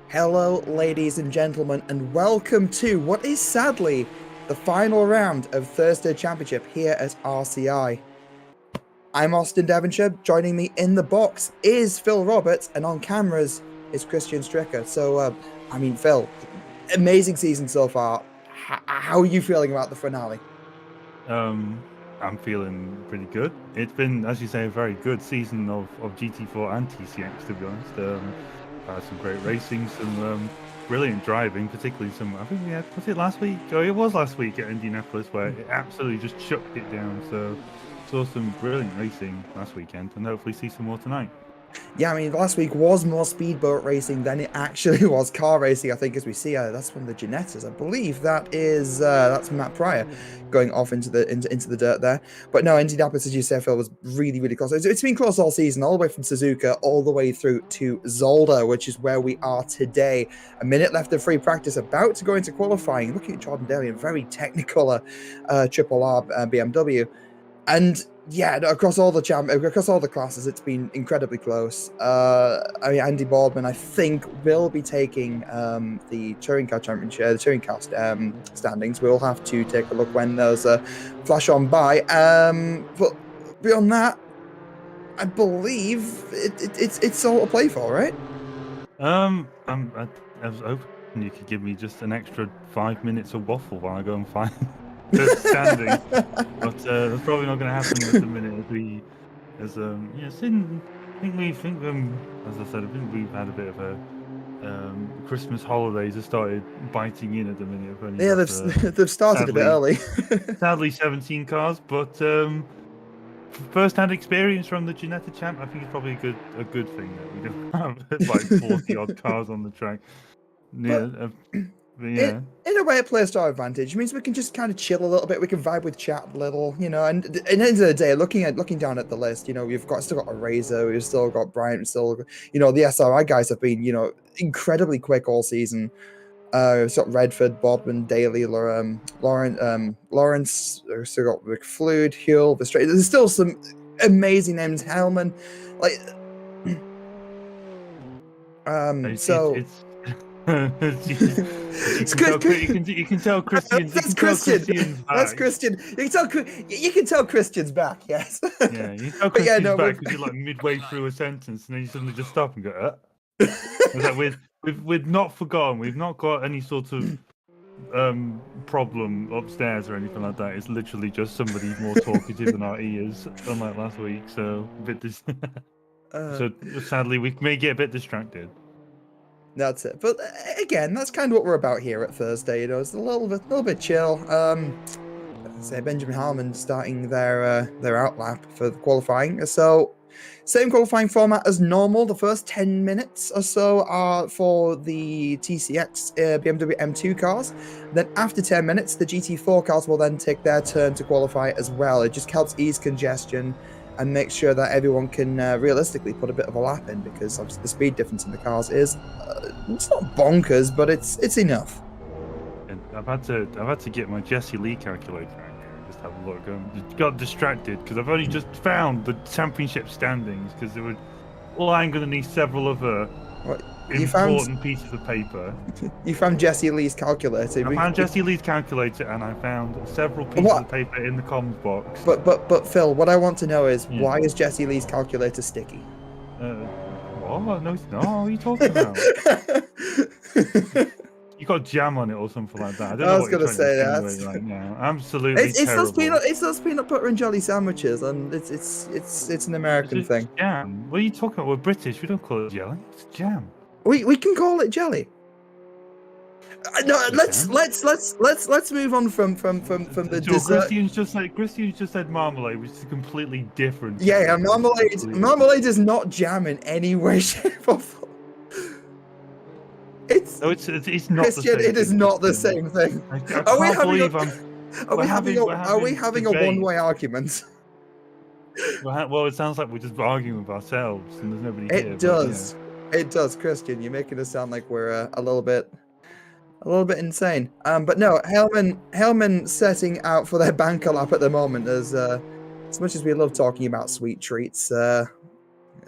Hello, ladies and gentlemen, and welcome to what is sadly the final round of Thursday Championship here at RCI. I'm Austin Devonshire. Joining me in the box is Phil Roberts, and on cameras is Christian Stricker. So, Phil, amazing season so far. How are you feeling about the finale? I'm feeling pretty good. It's been, as you say, a very good season of GT4 and TCX, to be honest. Had some great racing, some brilliant driving, particularly some, I think we had, was it last week? Oh, it was last week at Indianapolis where it absolutely just chucked it down. So saw some brilliant racing last weekend and hopefully see some more tonight. Yeah, I mean, last week was more speedboat racing than it actually was car racing, I think, as we see. That's one of the Genettas. I believe that's Matt Pryor going off into the dirt there. But no, Indianapolis, as you say, Phil, was really, really close. It's been close all season, all the way from Suzuka all the way through to Zolder, which is where we are today. A minute left of free practice, about to go into qualifying. Looking at Jordan Daly, a very technical Triple R BMW. And yeah, across all the classes, it's been incredibly close. Andy Baldwin, I think, will be taking the touring car championship, the touring car standings. We'll have to take a look when those flash on by. But beyond that, I believe it's all to play for, right? I was hoping you could give me just an extra 5 minutes of waffle while I go and find the standing, but that's probably not going to happen at the minute. As I said, I think we've had a bit of a Christmas holidays have started biting in at the minute. Yeah, they've started a bit early. Sadly, 17 cars, but first-hand experience from the Ginetta Champ, I think it's probably a good thing that we don't have like 40 odd cars on the track. Yeah. Yeah. In a way, it plays to our advantage. It means we can just kind of chill a little bit. We can vibe with chat a little, And at the end of the day, looking down at the list, we've still got a Razor, we've still got Bryant, the SRI guys have been, incredibly quick all season. We've got Redford, Bodman, Daly, Lawrence. We've still got McFluid, Huell, There's still some amazing names. Hellman, It's Christian. You can tell Christian's. You That's can tell Christian. Christian's That's back. Christian. You can tell Christian's back. Yes. Yeah, you can tell But yeah, Christian's no, back because you're like midway through a sentence and then you suddenly just stop and go. It's like we've not forgotten. We've not got any sort of problem upstairs or anything like that. It's literally just somebody more talkative in our ears, unlike last week. So a bit so sadly we may get a bit distracted. That's it. But again, that's kind of what we're about here at Thursday. You know, it's a little bit chill. Say Benjamin Harmon starting their outlap for the qualifying. So same qualifying format as normal. The first 10 minutes or so are for the TCX BMW M2 cars. Then after 10 minutes, the GT4 cars will then take their turn to qualify as well. It just helps ease congestion and make sure that everyone can realistically put a bit of a lap in, because obviously the speed difference in the cars is it's not bonkers, but it's enough. And I've had to get my Jesse Lee calculator out here and just have a look. I got distracted because I've only just found the championship standings because there were lying underneath several other important pieces of paper. You found Jesse Lee's calculator. I found Jesse Lee's calculator and I found several pieces of paper in the comms box. But Phil, what I want to know is why is Jesse Lee's calculator sticky? What? No, it's not. What are you talking about? You got jam on it or something like that. I don't know what you're trying to insinuate right now. Absolutely it's terrible. It's those peanut butter and jelly sandwiches, and it's an American thing. Jam. What are you talking about? We're British. We don't call it jelly. It's jam. We can call it jelly. No, let's move on from the dessert. Christian's just said marmalade, which is completely different. Yeah, marmalade is not jam in any way, shape, or form. It's not Christian, the same. It is not the same thing. Are we having a one-way argument? Well, it sounds like we're just arguing with ourselves, and there's nobody here. It does, Christian. You're making us sound like we're a little bit insane. But no, Hellman setting out for their banker lap at the moment. As much as we love talking about sweet treats,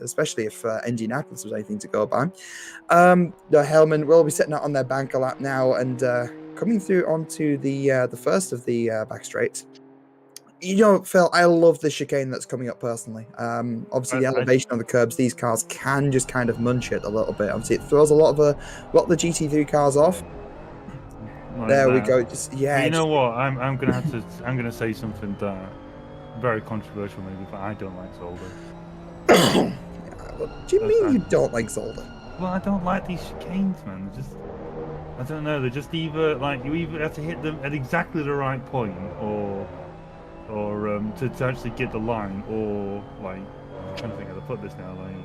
especially if Indianapolis was anything to go by, the Hellman will be setting out on their banker lap now and coming through onto the first of the back straight. You know, Phil, I love the chicane that's coming up personally. Obviously, the elevation on the curbs, these cars can just kind of munch it a little bit. Obviously, it throws a lot of the GT3 cars off. We go. You know what? I'm gonna say something that very controversial maybe, but I don't like Zolder. What do you mean you don't like Zolder? Well, I don't like these chicanes, man. I don't know. They're just either like you either have to hit them at exactly the right point, or to actually get the line, or like I'm trying to think how to put this now. Like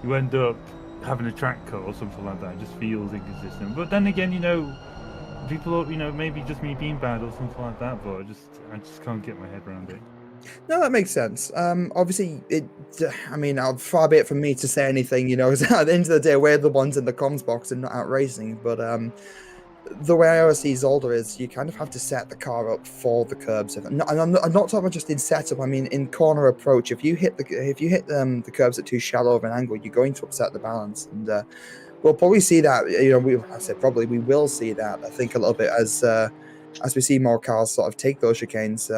you end up having a track cut or something like that. It just feels inconsistent. But then again, you know, people, you know, maybe just me being bad or something like that. But I just can't get my head around it. No, that makes sense. Obviously, far be it from me to say anything, you know, because at the end of the day, we're the ones in the comms box and not out racing. But the way I always see Zolder is you kind of have to set the car up for the curbs. And I'm not talking about just in setup. I mean, in corner approach, if you hit the curbs at too shallow of an angle, you're going to upset the balance. And we'll probably see that. You know, we will see that. I think a little bit as we see more cars sort of take those chicanes.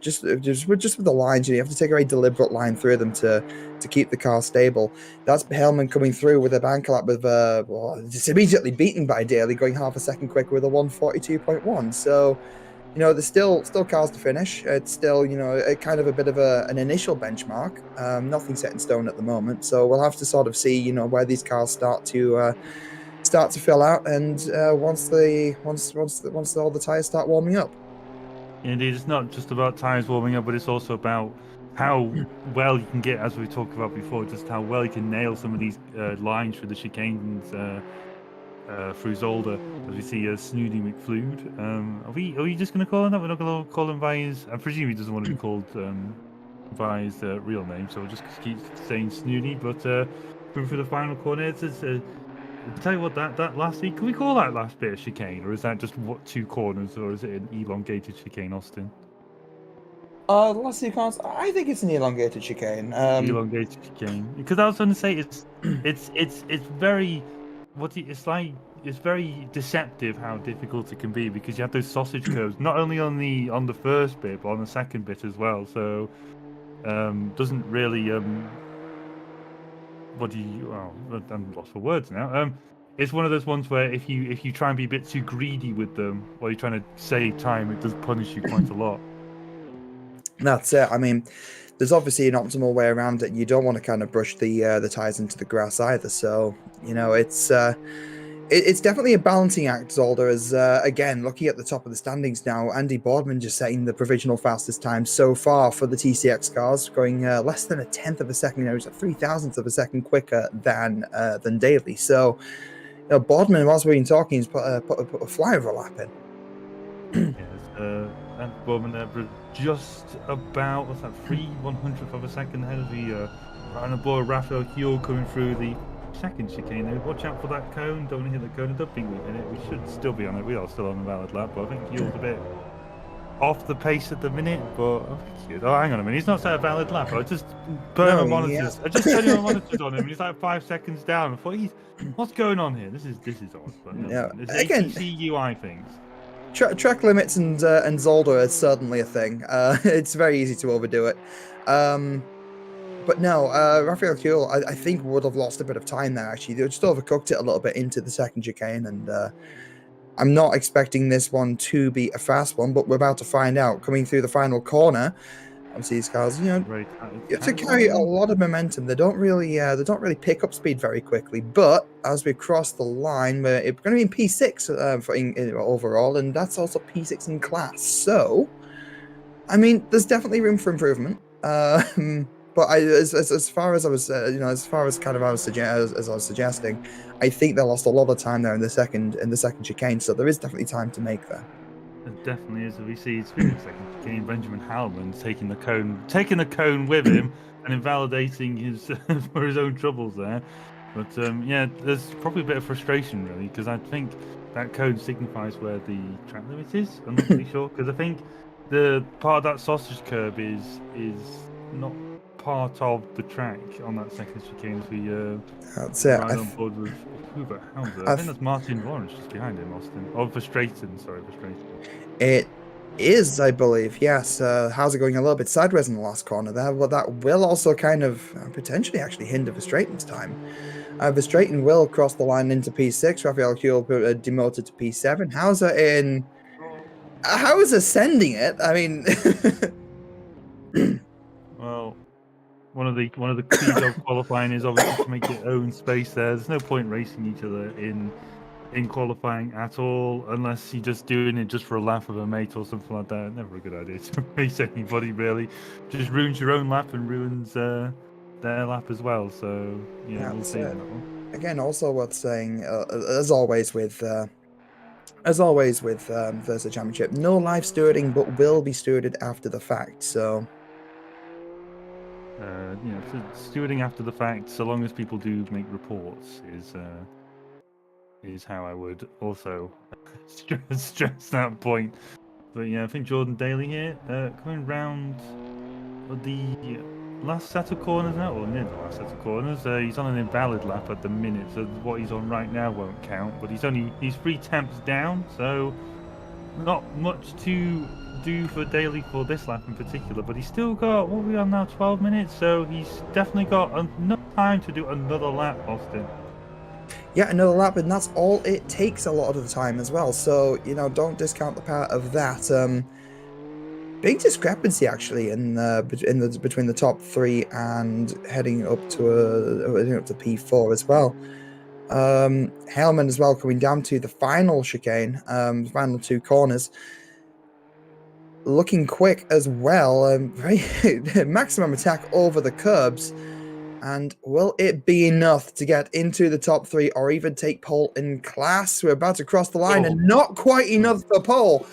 Just with the lines, you have to take a very deliberate line through them to keep the car stable. That's Hellman coming through with a banker lap with just immediately beaten by Daly, going half a second quicker with a 1:42.1. So, you know, there's still cars to finish. It's still, you know, a kind of a bit of an initial benchmark. Nothing set in stone at the moment. So we'll have to sort of see, you know, where these cars start to fill out, and once all the tires start warming up. Indeed, it's not just about tires warming up, but it's also about how well you can get, as we talked about before, just how well you can nail some of these lines through the chicanes through Zolder, as we see Snooty McFlued. Are we just going to call him that? We're not going to call him by his... I presume he doesn't want to be called by his real name, so we'll just keep saying Snooty. But moving through the final corner, it's tell you what, that last week, can we call that last bit of chicane, or is that just two corners, or is it an elongated chicane, Austin? Last two corners, I think it's an elongated chicane. Elongated chicane, because I was going to say it's very, it's like it's very deceptive how difficult it can be, because you have those sausage curves not only on the first bit but on the second bit as well. So doesn't really what do you? Oh, I'm lost for words now. It's one of those ones where if you try and be a bit too greedy with them while you're trying to save time, it does punish you quite a lot. That's it. I mean, there's obviously an optimal way around it. You don't want to kind of brush the tires into the grass either. So it's definitely a balancing act, Zolder. As again, looking at the top of the standings now, Andy Boardman just setting the provisional fastest time so far for the TCX cars, going less than a tenth of a second. You know, he's a 3,000th of a second quicker than Daly. So, Boardman, whilst we've been talking, he's put a flyover lap in. Yes, and Bowman there, but just about, what's that, 3/100th of a second ahead of the right on board Raphael Huel coming through the second chicane there. Watch out for that cone, don't want to hit the cone. I don't think we hit it. We should still be on it. We are still on the valid lap, but I think Huel's a bit off the pace at the minute. But I think he is. Oh, hang on a minute, he's not set a valid lap. I just turned on monitors. I just turned on monitors on him, and he's like 5 seconds down. I thought, what's going on here? This is odd. But no, Yeah, it's again, ATC UI things. track limits and Zolder is certainly a thing. It's very easy to overdo it. But no, Raphael Kuhl, I think would have lost a bit of time there. Actually, they just overcooked it a little bit into the second chicane, and I'm not expecting this one to be a fast one, but we're about to find out. Coming through the final corner, obviously these cars, you have to carry a lot of momentum. They don't really pick up speed very quickly. But as we cross the line, we're going to be in P6 for overall, and that's also P6 in class. So, I mean, there's definitely room for improvement. But as far as I was, as far as kind of as I was suggesting, I think they lost a lot of time there in the second chicane. So there is definitely time to make there. It definitely is. We see speaking of second chicane, Benjamin Howland taking the cone with him and invalidating his for his own troubles there. But yeah, there's probably a bit of frustration really, because I think that cone signifies where the track limit is. I'm not really sure, because I think the part of that sausage curb is not part of the track on that second chicane as we That's it. ride on board with Hoover Hauser. I think that's Martin Lawrence just behind him, Austin. Oh, Verstraeten, sorry, Verstraeten. It is, I believe, yes. Hauser going a little bit sideways in the last corner there, but that will also kind of potentially actually hinder Verstraeten's time. Verstraeten will cross the line into P6. Raphael Kuhl demoted to P7. Hauser sending it. I mean, well, one of the keys of qualifying is obviously to make your own space there. There's no point racing each other in qualifying at all, unless you're just doing it just for a laugh with a mate or something like that. Never a good idea to race anybody, really. Just ruins your own lap and ruins their lap as well. So yeah, we'll see that one. Again, also worth saying, as always with Thursday Championship, no live stewarding, but will be stewarded after the fact. So so stewarding after the fact, so long as people do make reports, is how I would also stress that point. But yeah, I think Jordan Daly here, coming round the last set of corners now, or near the last set of corners. He's on an invalid lap at the minute, so what he's on right now won't count. But he's 3 temps down, so not much to do for Daly for this lap in particular. But he's still got, what are we on now, 12 minutes, so he's definitely got enough time to do another lap, Austin. Yeah, another lap, and that's all it takes a lot of the time as well. So, don't discount the part of that. Big discrepancy actually between the top 3 and heading up to P4 as well. Hellman as well coming down to the final chicane, final 2 corners. Looking quick as well, very maximum attack over the curbs. And will it be enough to get into the top 3 or even take pole in class? We're about to cross the line, and not quite enough for pole,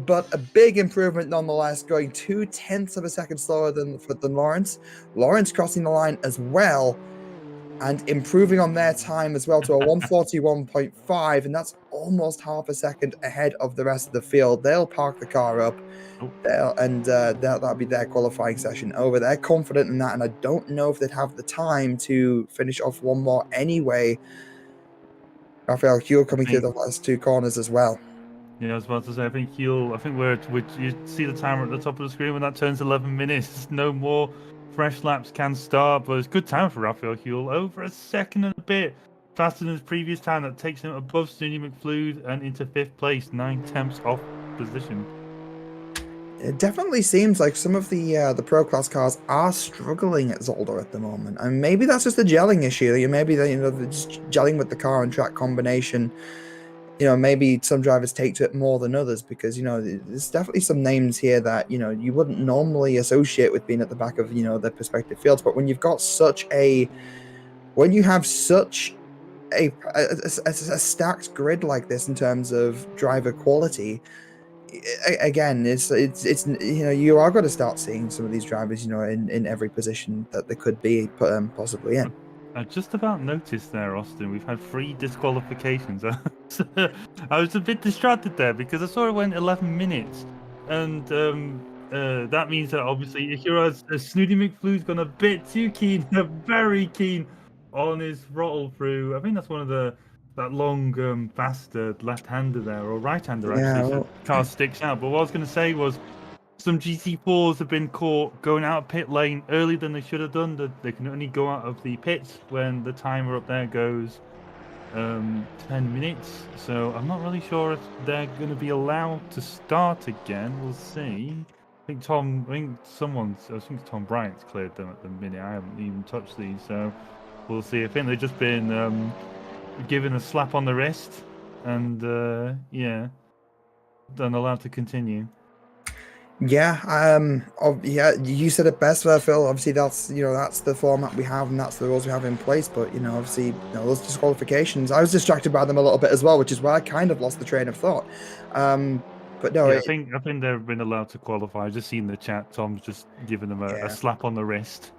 but a big improvement nonetheless, going 0.2 of a second slower than Lawrence. Lawrence crossing the line as well, and improving on their time as well to a 141.5, and that's almost half a second ahead of the rest of the field. They'll park the car up. That'll be their qualifying session over. They're confident in that, and I don't know if they'd have the time to finish off one more anyway. Raphael Huell I coming through the think. last two corners as well. Yeah, I was about to say. I think he'll. I think you see the timer at the top of the screen when that turns 11 minutes. No more fresh laps can start, but it's good time for Raphael Huell. Over a second and a bit faster than his previous time. That takes him above Snooty McFlude and into 5th place, 9 tenths off position. It definitely seems like some of the pro class cars are struggling at Zolder at the moment, and maybe that's just a gelling issue. Maybe they're just gelling with the car and track combination. Maybe some drivers take to it more than others because there's definitely some names here that you wouldn't normally associate with being at the back of their respective fields. But when you have such a stacked grid like this in terms of driver quality, again, you are going to start seeing some of these drivers, in every position that they could be possibly in. I just about noticed there, Austin. We've had 3 disqualifications. I was a bit distracted there because I saw it went 11 minutes, and that means that obviously Snooty McFlu's gone a bit too keen, very keen on his throttle through. I think that's one of that long bastard left-hander there, or right-hander actually. Yeah, So well, the car sticks out. But what I was going to say was, some GT4s have been caught going out of pit lane earlier than they should have done. That they can only go out of the pits when the timer up there goes 10 minutes. So I'm not really sure if they're going to be allowed to start again. We'll see. I think Tom Bryant's cleared them at the minute. I haven't even touched these, so we'll see. I think they've just been given a slap on the wrist, and yeah, then allowed to continue. Yeah, yeah, you said it best there, Phil. Obviously, that's the format we have, and that's the rules we have in place. But obviously, those disqualifications, I was distracted by them a little bit as well, which is why I kind of lost the train of thought. But no, yeah, I think they've been allowed to qualify. I've just seen the chat. Tom's just giving them a slap on the wrist.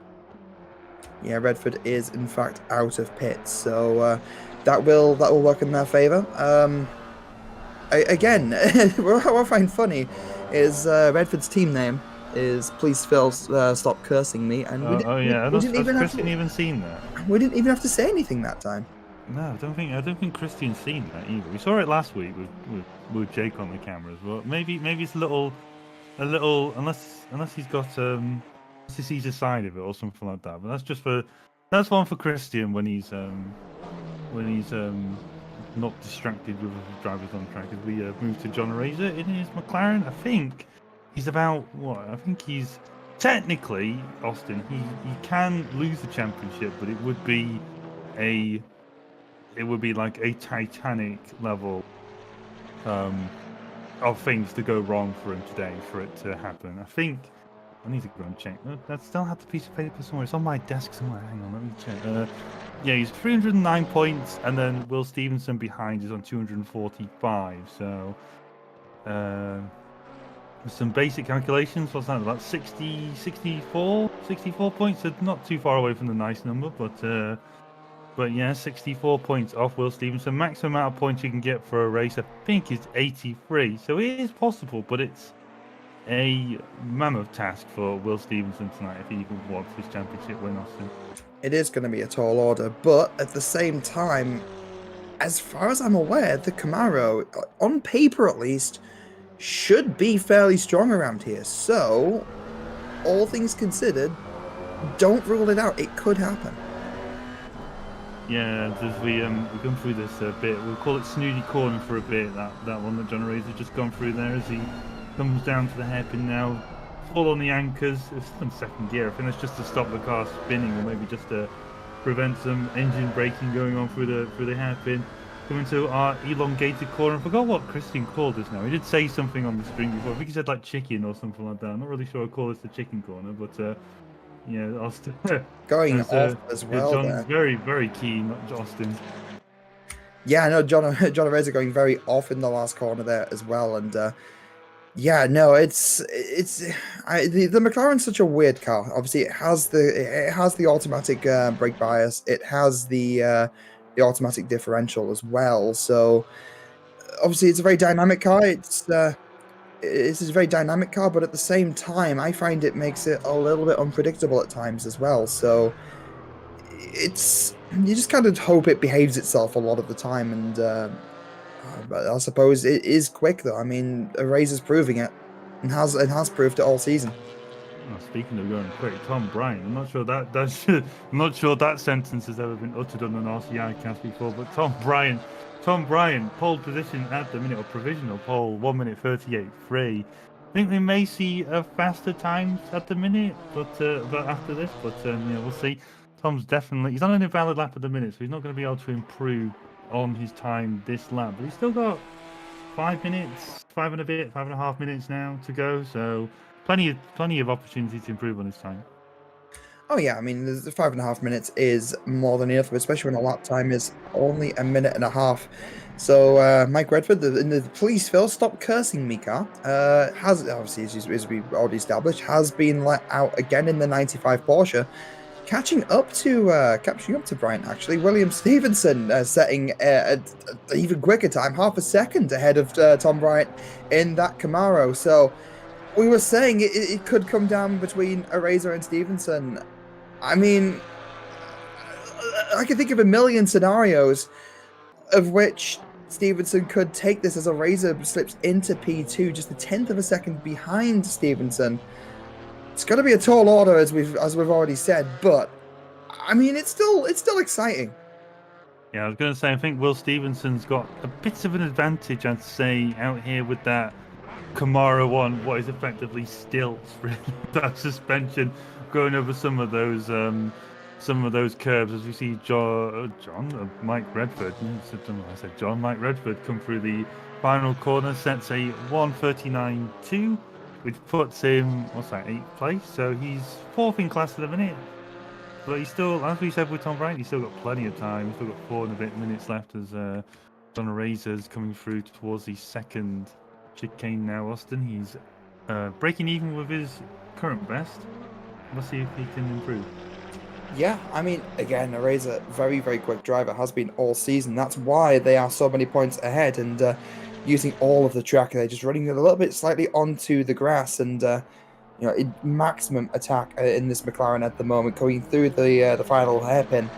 Yeah, Redford is in fact out of pits, so that will work in their favour. Again, what I find funny is Redford's team name is "Please Phil, stop cursing me," and we didn't even have Christian even seen that? We didn't even have to say anything that time. No, I don't think Christian's seen that either. We saw it last week with Jake on the cameras, but maybe it's a little unless he's got he sees a side of it or something like that. But that's one for Christian when he's not distracted with the drivers on track. As we move to John Razor in his McLaren, I think he's about what? I think he's technically, Austin. He can lose the championship, but it would be like a Titanic level of things to go wrong for him today for it to happen. I think I need to go and check. I still have the piece of paper somewhere. It's on my desk somewhere. Hang on, let me check. Yeah, he's 309 points, and then Will Stevenson behind is on 245. So, some basic calculations. What's that? About 64 points. So not too far away from the nice number, but yeah, 64 points off Will Stevenson. Maximum amount of points you can get for a race, I think, is 83. So it is possible, but it's a mammoth task for Will Stevenson tonight if he even wants his championship win, Austin. It is going to be a tall order, but at the same time, as far as I'm aware, the Camaro, on paper at least, should be fairly strong around here. So, all things considered, don't rule it out. It could happen. Yeah, as we come through this bit, we'll call it Snooty Corner for a bit. That one that John Razor just gone through there as he comes down to the hairpin now, full on the anchors. It's still in second gear. I think it's just to stop the car spinning, or maybe just to prevent some engine braking going on through the hairpin. Coming to our elongated corner. I forgot what Christian called this now. He did say something on the screen before. I think he said like chicken or something like that. I'm not really sure I call this the chicken corner, but yeah, Austin going off as well. John's there. very, very keen, Austin. Yeah, I know John and Razor going very off in the last corner there as well, and yeah, no, the McLaren's such a weird car. Obviously, it has the automatic brake bias. It has the automatic differential as well. So obviously, it's a very dynamic car. It's a very dynamic car, but at the same time, I find it makes it a little bit unpredictable at times as well. So it's you just kind of hope it behaves itself a lot of the time, and but I suppose it is quick though. I mean, Razor's proving it, and has proved it all season. Oh, speaking of going quick, Tom Bryant. I'm not sure I'm not sure that sentence has ever been uttered on an RCI cast before. But Tom Bryant, pole position at the minute, or provisional pole, 1 minute 38.3. I think we may see a faster times at the minute, but after this, we'll see. He's on an invalid lap at the minute, so he's not going to be able to improve on his time this lap. But he's still got 5 minutes, 5.5 minutes now to go. So plenty of opportunity to improve on his time. Oh yeah, I mean, the 5.5 minutes is more than enough, especially when a lap time is only 1.5 minutes. So Mike Redford, please Phil, stop cursing me, car. Has obviously, as we already established, has been let out again in the 95 Porsche, catching up to Bryant. Actually, William Stevenson setting an even quicker time, half a second ahead of Tom Bryant in that Camaro. So we were saying it could come down between Eraser and Stevenson. I mean, I can think of a million scenarios of which Stevenson could take this as Eraser slips into P2, just a tenth of a second behind Stevenson. It's going to be a tall order, as we've already said, but I mean, it's still exciting. Yeah, I was going to say, I think Will Stevenson's got a bit of an advantage, I'd say, out here with that Camaro on what is effectively stilts, really, that suspension going over some of those curves, as we see Mike Redford. I said Mike Redford come through the final corner, sets a 1:39.2, which puts him 8th place. So he's 4th in class at the minute. But he's still, as we said with Tom Bryant, he's still got plenty of time. He's still got 4 and a bit minutes left as John Razor's coming through towards the second chicane now. Austin, he's breaking even with his current best. Let's see if he can improve. Yeah, I mean, again, Eraser, very, very quick driver, has been all season. That's why they are so many points ahead, and using all of the track, they're just running a little bit slightly onto the grass, and maximum attack in this McLaren at the moment, going through the final hairpin.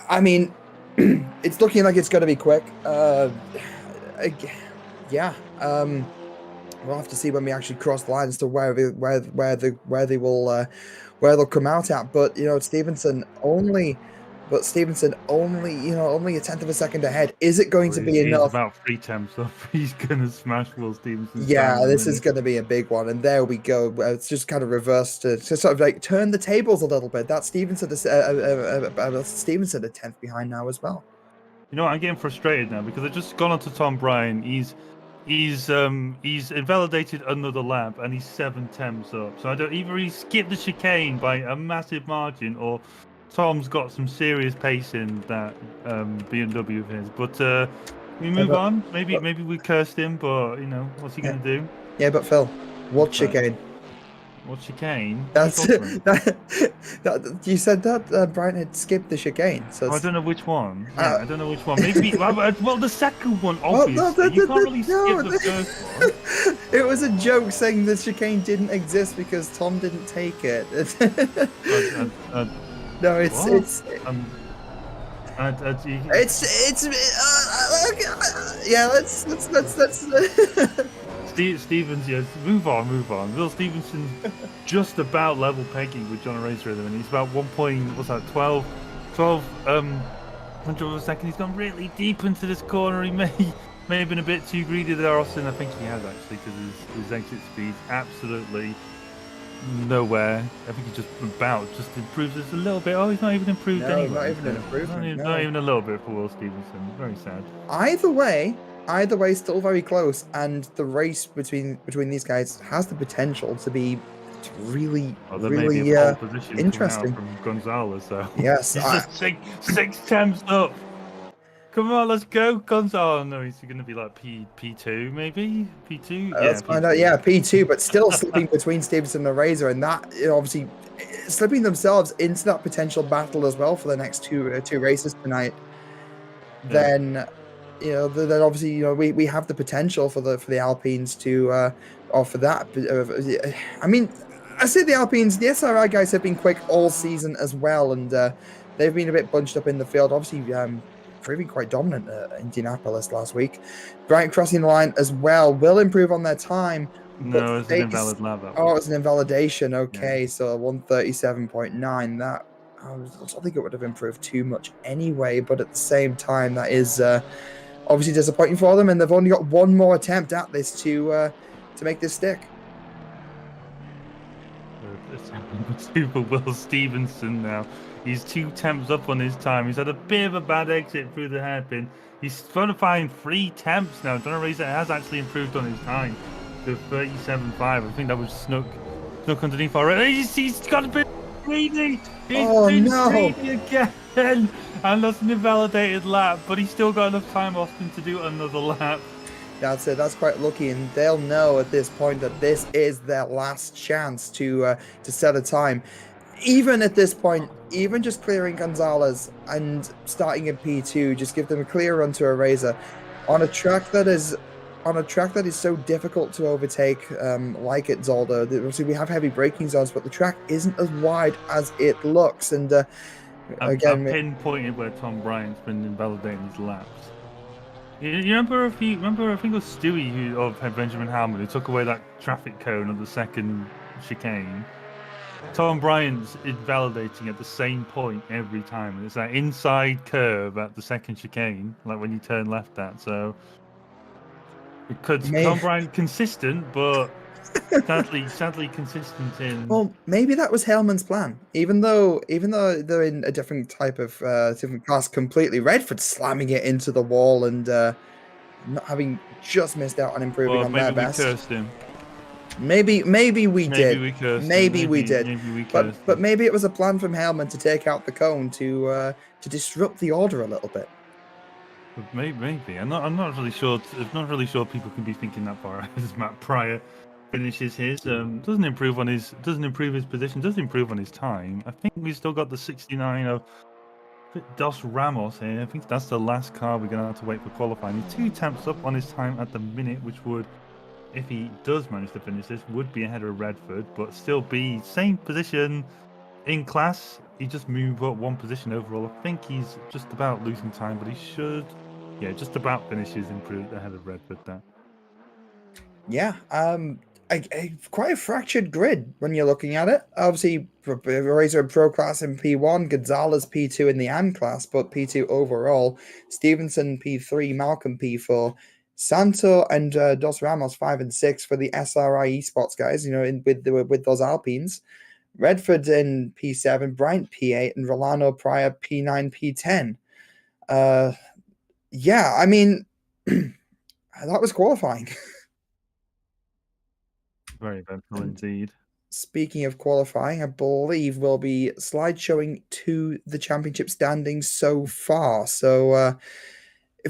I mean, it's looking like it's going to be quick. Yeah. We'll have to see when we actually cross the line as to where they'll come out at. But Stevenson only a tenth of a second ahead. Is it going to be enough? He's about 3 tenths up. He's gonna smash Will Stevenson. Yeah, this is going to be a big one, and there we go. It's just kind of reversed to sort of like turn the tables a little bit. That's Stevenson a tenth behind now as well. I'm getting frustrated now because I've just gone on to Tom Bryant. He's invalidated another lap and he's 7 tenths up. So either he skipped the chicane by a massive margin, or Tom's got some serious pace in that BMW of his. But we move on. Maybe we cursed him, but what's he gonna do? Yeah, but Phil, what chicane? What chicane? That's you said that Brian had skipped the chicane. So I don't know which one. I don't know which one. Maybe well, the second one, obviously. You can't really skip the first one. It was a joke saying the chicane didn't exist because Tom didn't take it. No, it's yeah. Let's. Stevens, yes. Move on. Will Stevenson just about level pegging with John Razor, and he's about 12 hundredths of a second. He's gone really deep into this corner. He may have been a bit too greedy there, Austin. I think he has actually, because his exit speed absolutely nowhere. I think he just improves this a little bit. Oh, he's not even improved anyway. Not even an improvement. Not even a little bit for Will Stevenson. Very sad. Either way, still very close, and the race between these guys has the potential to be really interesting. From Gonzalez, so yes, six tenths up. Come on, let's go, Gonzalez. No, he's going to be like P2, maybe P2. Let's find out. Yeah, P2, but still slipping between Stevenson and Razor, and that obviously slipping themselves into that potential battle as well for the next two races tonight. Yeah. Then obviously we have the potential for the Alpines to offer that. I mean, I see the Alpines, the SRI guys have been quick all season as well, and they've been a bit bunched up in the field. Obviously, proving quite dominant at Indianapolis last week. Bryant crossing the line as well will improve on their time, but No, it's an invalid lap that oh, was. it's an invalidation. Yeah. Okay, so 137.9. That I don't think it would have improved too much anyway, but at the same time, that is obviously disappointing for them, and they've only got one more attempt at this to make this stick. It's Super Will Stevenson now. He's 2 temps up on his time. He's had a bit of a bad exit through the hairpin. He's trying to find 3 temps now. John Racer has actually improved on his time to 37.5. I think that was snuck underneath already. He's got a bit greedy. He's been greedy again. And that's an invalidated lap, but he's still got enough time, Austin, to do another lap. That's it. That's quite lucky, and they'll know at this point that this is their last chance to set a time. Even at this point, even just clearing Gonzalez and starting in P2, just give them a clear run to a Razor on a track that is so difficult to overtake, like at Zolder. Obviously, we have heavy braking zones, but the track isn't as wide as it looks. And again, I've pinpointed where Tom Bryant's been invalidating his laps. You remember I think it was Stewie of Benjamin Howman who took away that traffic cone on the second chicane. Tom Bryant's invalidating at the same point every time, and it's that inside curve at the second chicane, like when you turn left at. So because Tom Bryant consistent, but sadly consistent in. Well, maybe that was Hellman's plan. Even though they're in a different type of different class completely, Redford slamming it into the wall and not having just missed out on improving on their best. Maybe we cursed him. Maybe we did. Maybe we did. But maybe it was a plan from Hellman to take out the cone to disrupt the order a little bit. Maybe. I'm not really sure. I'm not really sure people can be thinking that far ahead as Matt Pryor finishes his. Doesn't improve his position. Doesn't improve on his time. I think we've still got the 69 of Dos Ramos here. I think that's the last car we're gonna have to wait for qualifying. He's 2 temps up on his time at the minute, which would, if he does manage to finish this, would be ahead of Redford, but still be same position in class. He just moved up 1 position overall. I think he's just about losing time, but he should, just about finishes improved ahead of Redford there. Yeah, quite a fractured grid when you're looking at it. Obviously, Razor Pro class in P1, Gonzalez P2 in the AM class, but P2 overall. Stevenson P3, Malcolm P4, Santo and Dos Ramos 5 and 6 for the SRI esports guys. With those Alpines. Redford in P7, Bryant P8, and Rolano Pryor P9, P10. Yeah, I mean, that was qualifying. Very eventful indeed. Speaking of qualifying, I believe we'll be slideshowing to the championship standings so far. So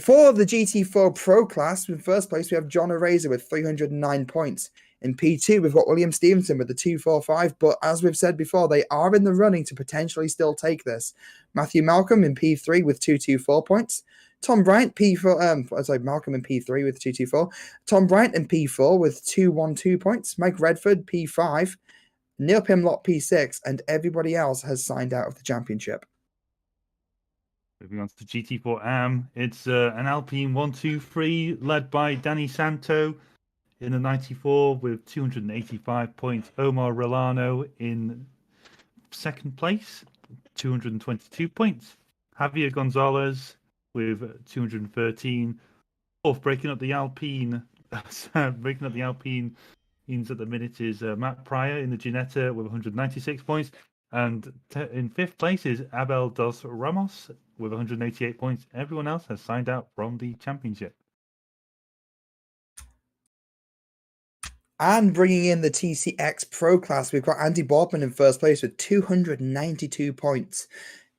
for the GT4 Pro class, in first place, we have John Araser with 309 points. In P2, we've got William Stevenson with the 245, but as we've said before, they are in the running to potentially still take this. Matthew Malcolm in P3 with 224 points. Tom Bryant, Malcolm in P3 with 224. Tom Bryant in P4 with 212 points. Mike Redford, P5. Neil Pimlott, P6. And everybody else has signed out of the championship. Moving on to the GT4 AM, it's an Alpine 1-2-3 led by Danny Santo in the 94 with 285 points. Omar Rolano in second place, 222 points. Javier Gonzalez with 213. Fourth, breaking up the Alpine at the minute is Matt Pryor in the Ginetta with 196 points. And in fifth place is Abel Dos Ramos with 188 points. Everyone else has signed out from the championship. And bringing in the TCX Pro class, we've got Andy Boardman in first place with 292 points.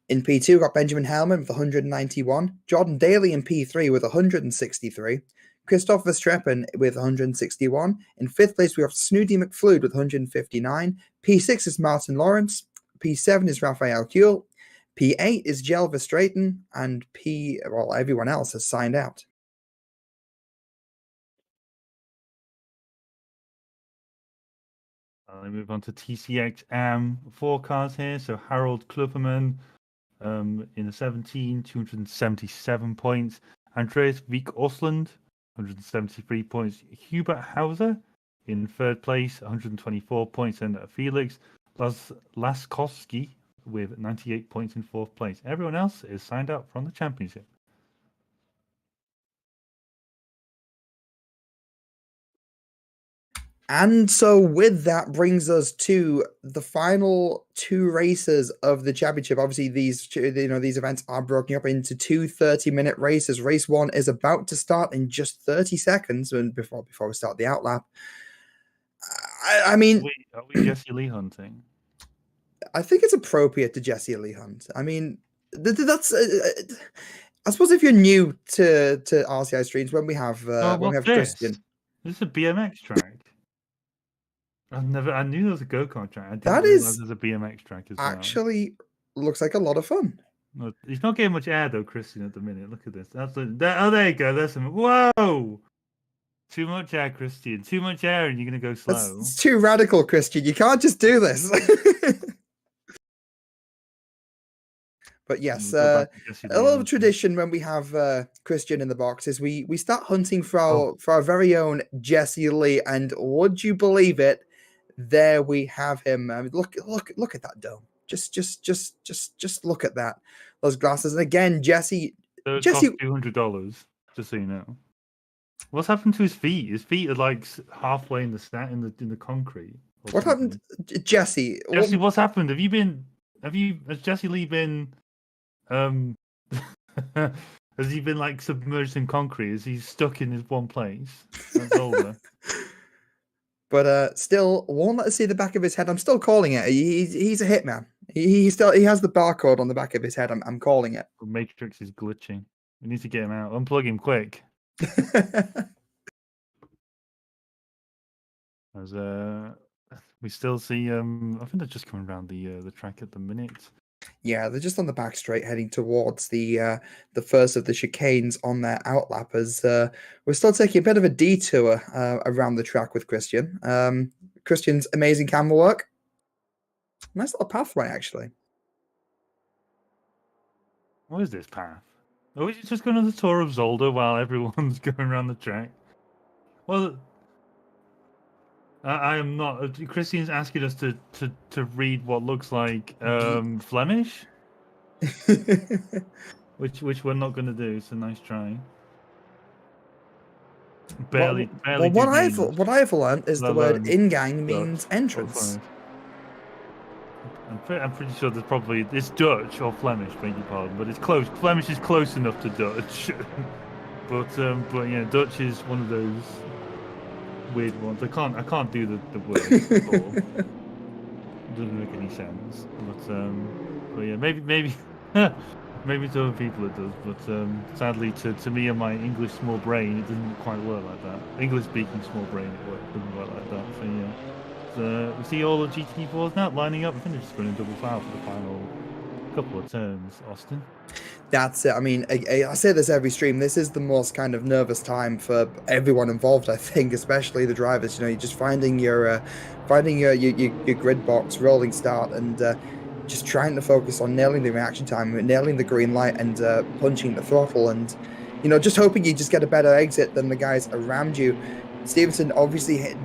In P2, we've got Benjamin Hellman with 191. Jordan Daly in P3 with 163. Christoph Verstreppen with 161. In fifth place, we have Snooty McFluid with 159. P6 is Martin Lawrence. P7 is Raphael Kuhl. P8 is Jel Verstraeten. And everyone else has signed out. I'll move on to TCX AM 4 cars here. So Harold Klupperman in the 17, 277 points. Andreas Wiek Osland, 173 points. Hubert Hauser in third place, 124 points. And Felix Laskowski with 98 points in fourth place. Everyone else is signed up from the championship. And so with that brings us to the final two races of the championship. Obviously, these events are broken up into two 30-minute races. Race 1 is about to start in just 30 seconds and before we start the outlap. I mean, are we Jesse Lee hunting? I think it's appropriate to Jesse Lee Hunt. I mean, that's I suppose if you're new to RCI streams, when we have Christian. This is a BMX track. I knew there was a go-kart track. I didn't That realize is there's a BMX track as well. actually looks like a lot of fun. No, he's not getting much air though, Christian, at the minute. Look at this. There you go. There's some. Whoa! Too much air, Christian. Too much air, and you're gonna go slow. It's too radical, Christian. You can't just do this. But yes, a little tradition when we have Christian in the box is we start hunting for our very own Jesse Lee, and would you believe it? There we have him. I mean, look at that dome. Just look at that. Those glasses, and again, Jesse. So it cost $200, just so you know. What's happened to his feet? His feet are like halfway in the concrete. What happened, Jesse? Jesse, what's happened? Has Jesse Lee been has he been like submerged in concrete? Is he stuck in his one place? That's Zolder. But still, won't let us see the back of his head. I'm still calling it. He's a hitman. He has the barcode on the back of his head. I'm calling it. The Matrix is glitching. We need to get him out. Unplug him quick. As we still see, I think they're just coming around the track at the minute. Yeah, they're just on the back straight, heading towards the first of the chicanes on their outlap. As we're still taking a bit of a detour around the track with Christian. Christian's amazing camera work. Nice little pathway, actually. What is this path? Are we just going on the tour of Zolder while everyone's going around the track? Well, I am not. Christian's asking us to read what looks like Flemish, which we're not going to do. So nice try. Barely. What I've learned is the word "ingang" means entrance. I'm pretty sure it's Dutch or Flemish, beg your pardon, but it's close. Flemish is close enough to Dutch, but yeah, Dutch is one of those weird ones. I can't do the word at all. It doesn't make any sense. But yeah, maybe maybe to other people it does, but sadly to me and my English small brain, it doesn't quite work like that. English speaking small brain, doesn't work like that. So yeah. We see all the GT4s now lining up. I think they're just running double foul for the final couple of turns, Austin. That's it. I mean, I say this every stream. This is the most kind of nervous time for everyone involved, I think, especially the drivers. You know, you're just finding your grid box, rolling start, and just trying to focus on nailing the reaction time, nailing the green light, and punching the throttle, and just hoping you just get a better exit than the guys around you. Stevenson obviously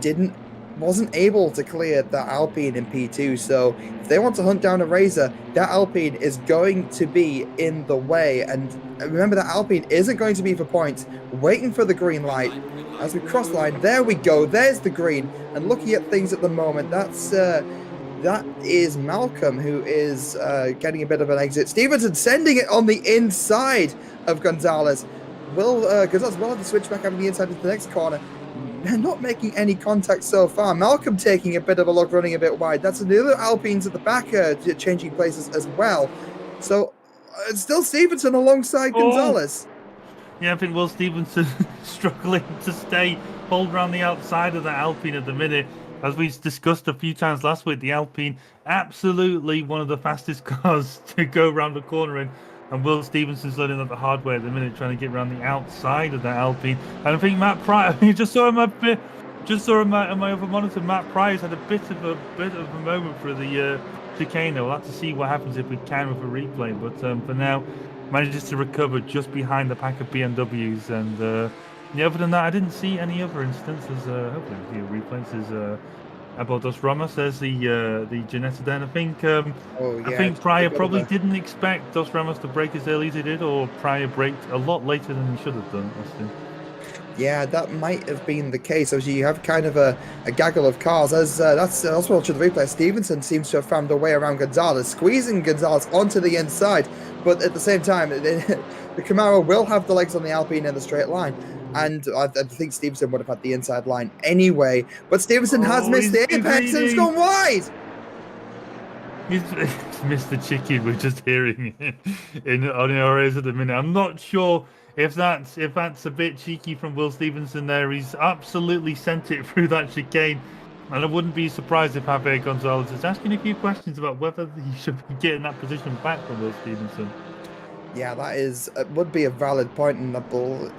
wasn't able to clear that Alpine in P2, so if they want to hunt down a Razor, that Alpine is going to be in the way. And remember, that Alpine isn't going to be for points, waiting for the green light. As we cross line, there we go, there's the green. And looking at things at the moment, that is Malcolm, who is getting a bit of an exit. Stevenson sending it on the inside of Gonzalez. Gonzalez will have to switch back over the inside into the next corner. They're not making any contact so far. Malcolm taking a bit of a look, running a bit wide. That's the other Alpines at the back changing places as well. So it's still Stevenson alongside Gonzalez. Yeah, I think Will Stevenson struggling to hold around the outside of the Alpine at the minute. As we discussed a few times last week, the Alpine, absolutely one of the fastest cars to go around the corner in. And Will Stevenson's learning that the hard way at the minute, trying to get around the outside of that Alpine. And I think Matt Pryor, you just saw him up there. just saw on my other monitor, Matt Price had a bit of a moment for the chicane. We'll have to see what happens if we can with a replay. But for now, manages to recover just behind the pack of BMWs. And yeah, other than that, I didn't see any other instances. Hopefully, the replays is about Dos Ramos. There's the Ginetta then. I think I think Pryor probably didn't expect Dos Ramos to break as early as he did, or Pryor braked a lot later than he should have done, Austin. Yeah, that might have been the case. Obviously, you have kind of a gaggle of cars. As that's also to the replay. Stevenson seems to have found a way around Gonzalez, squeezing Gonzalez onto the inside. But at the same time, the Camaro will have the legs on the Alpine in the straight line. And I think Stevenson would have had the inside line anyway. But Stevenson has missed the apex and it's gone wide. He's missed the chicken. We're just hearing it on our ears at the minute. I'm not sure if that's a bit cheeky from Will Stevenson there. He's absolutely sent it through that chicane. And I wouldn't be surprised if Javier Gonzalez is asking a few questions about whether he should be getting that position back from Will Stevenson. Yeah, that would be a valid point, and the ball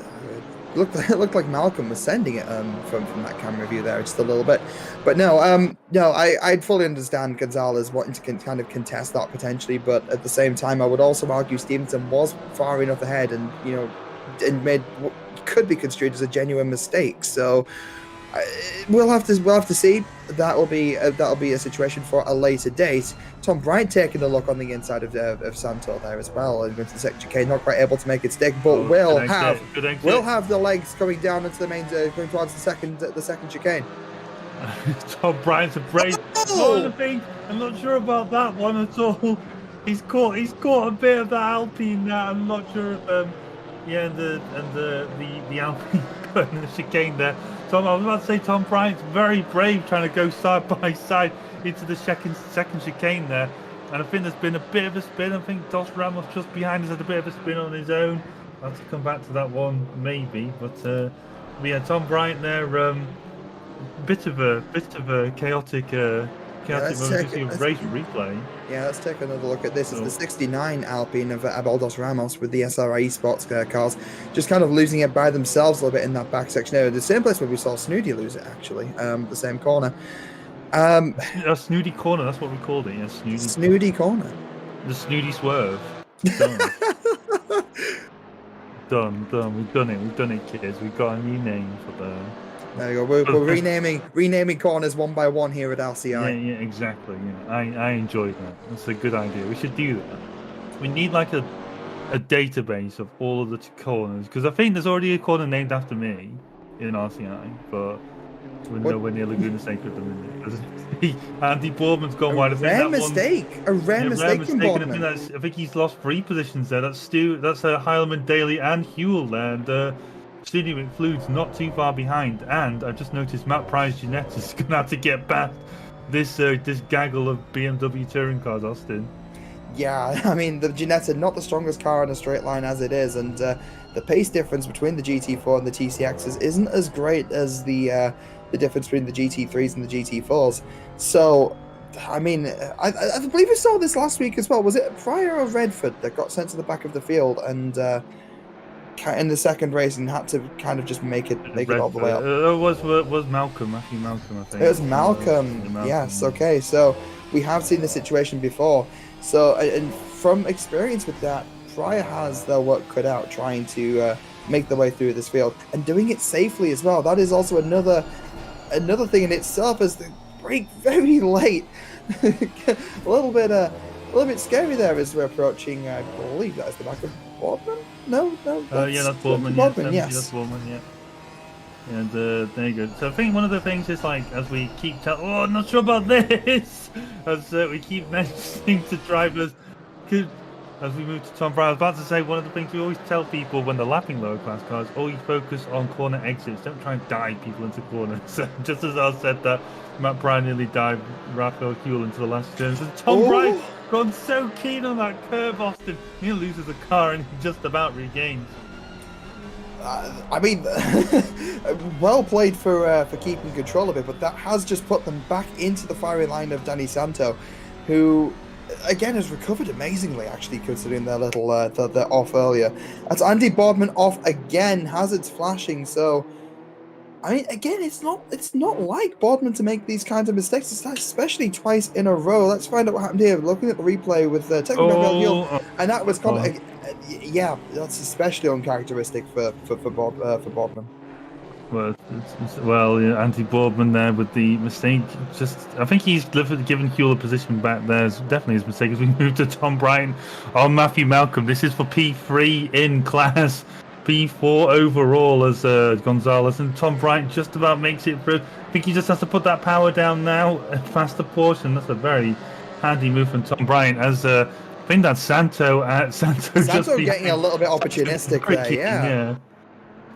looked like Malcolm was sending it from that camera view there just a little bit. But no, I fully understand Gonzalez wanting to kind of contest that potentially, but at the same time, I would also argue Stevenson was far enough ahead, and and made what could be construed as a genuine mistake. So we'll have to see. That'll be a situation for a later date. Tom Bryant taking a look on the inside of Santo there as well, and going to the second chicane, not quite able to make it stick, but will have the legs coming down into the main, going towards the second chicane. Tom Bryant's a brave. I'm not sure about that one at all. He's caught a bit of the Alpine there. I'm not sure if the Alpine putting the chicane there. I was about to say Tom Bryant's very brave, trying to go side by side into the second chicane there, and I think there's been a bit of a spin. I think Dos Ramos just behind us had a bit of a spin on his own. I'll have to come back to that one maybe, but yeah, Tom Bryant there, bit of a chaotic race replay. Yeah, let's take another look at this. It's the 69 Alpine of Dos Ramos with the SRE sports cars, just kind of losing it by themselves a little bit in that back section area. The same place where we saw Snooty lose it, actually, the same corner. A Snooty corner, that's what we called it. Yeah, Snooty corner. The Snooty swerve. Done. We've done it, kids. We've got a new name for the. There you go. We're renaming corners one by one here at RCI. Yeah, exactly. Yeah, I enjoy that. That's a good idea. We should do that. We need like a database of all of the corners, because I think there's already a corner named after me in RCI, but we're nowhere near Laguna Seca at the minute. Andy Boardman's gone wide. A rare mistake from Boardman. I think he's lost 3 positions there. That's Heilman, Daly, and Huell there. And Studio McFlude's not too far behind, and I've just noticed Matt Price Ginetta's going to have to get past this gaggle of BMW touring cars, Austin. Yeah, I mean, the Ginetta, not the strongest car in a straight line as it is, and the pace difference between the GT4 and the TCXs isn't as great as the difference between the GT3s and the GT4s. So, I mean, I believe we saw this last week as well. Was it Pryor or Redford that got sent to the back of the field and in the second race and had to kind of just make it all the way up? It was Malcolm, Matthew Malcolm, I think. It was Malcolm. Yes, okay. So we have seen the situation before. So, and from experience with that, Pryor has their work cut out trying to make their way through this field and doing it safely as well. That is also another thing in itself, as the brake very late. a little bit scary there as we're approaching. I believe that is the back of Boardman. No. That's Boardman. Yes. That's Boardman. Yeah. And there you go. So I think one of the things is, like, as we keep I'm not sure about this, as we keep mentioning to drivers, as we move to Tom Brown, I was about to say, one of the things we always tell people when they're lapping lower class cars, always focus on corner exits. Don't try and dive people into corners. Just as I said that, Matt Bryan nearly dived Raphael Huell into the last turn. So Tom Bryan gone so keen on that curve, Austin. He loses a car and he just about regains. I mean, well played for keeping control of it, but that has just put them back into the firing line of Danny Santo, who again has recovered amazingly, actually, considering their little their off earlier. That's Andy Boardman off again, hazards flashing. So I mean, again, it's not like Boardman to make these kinds of mistakes, especially twice in a row. Let's find out what happened here. Looking at the replay with taking back heel, Oh, and that was oh. yeah, that's especially uncharacteristic for Boardman. Well, yeah, Andy Boardman there with the mistake. I think he's given Huel a position back there. It's definitely his mistake as we move to Tom Bryan on Matthew Malcolm. This is for P3 in class, P4 overall as Gonzalez, and Tom Bryan just about makes it through. I think he just has to put that power down now, a faster portion. That's a very handy move from Tom Bryan as I think that's Santo just getting a little bit opportunistic there, yeah.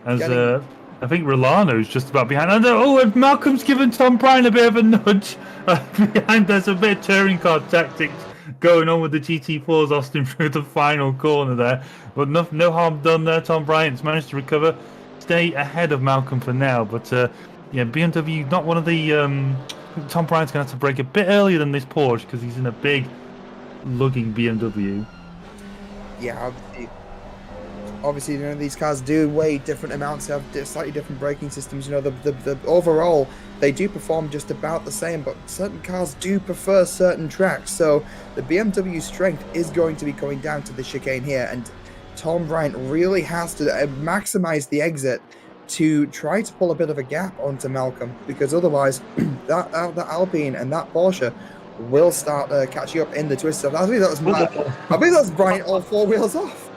As I think Rolano's just about behind. And Malcolm's given Tom Bryan a bit of a nudge behind. There's a bit of touring car tactics going on with the GT4s, Austin, through the final corner there. But no harm done there. Tom Bryan's managed to recover, stay ahead of Malcolm for now. But yeah, BMW, not one of the... Tom Bryan's going to have to break a bit earlier than this Porsche because he's in a big lugging BMW. Yeah, obviously, you know, these cars do weigh different amounts, have slightly different braking systems. You know, the overall, they do perform just about the same, but certain cars do prefer certain tracks. So the BMW strength is going to be going down to the chicane here, and Tom Bryan really has to maximize the exit to try to pull a bit of a gap onto Malcolm, because otherwise, that Alpine and that Porsche will start catching up in the twist. I believe that was Bryan all four wheels off.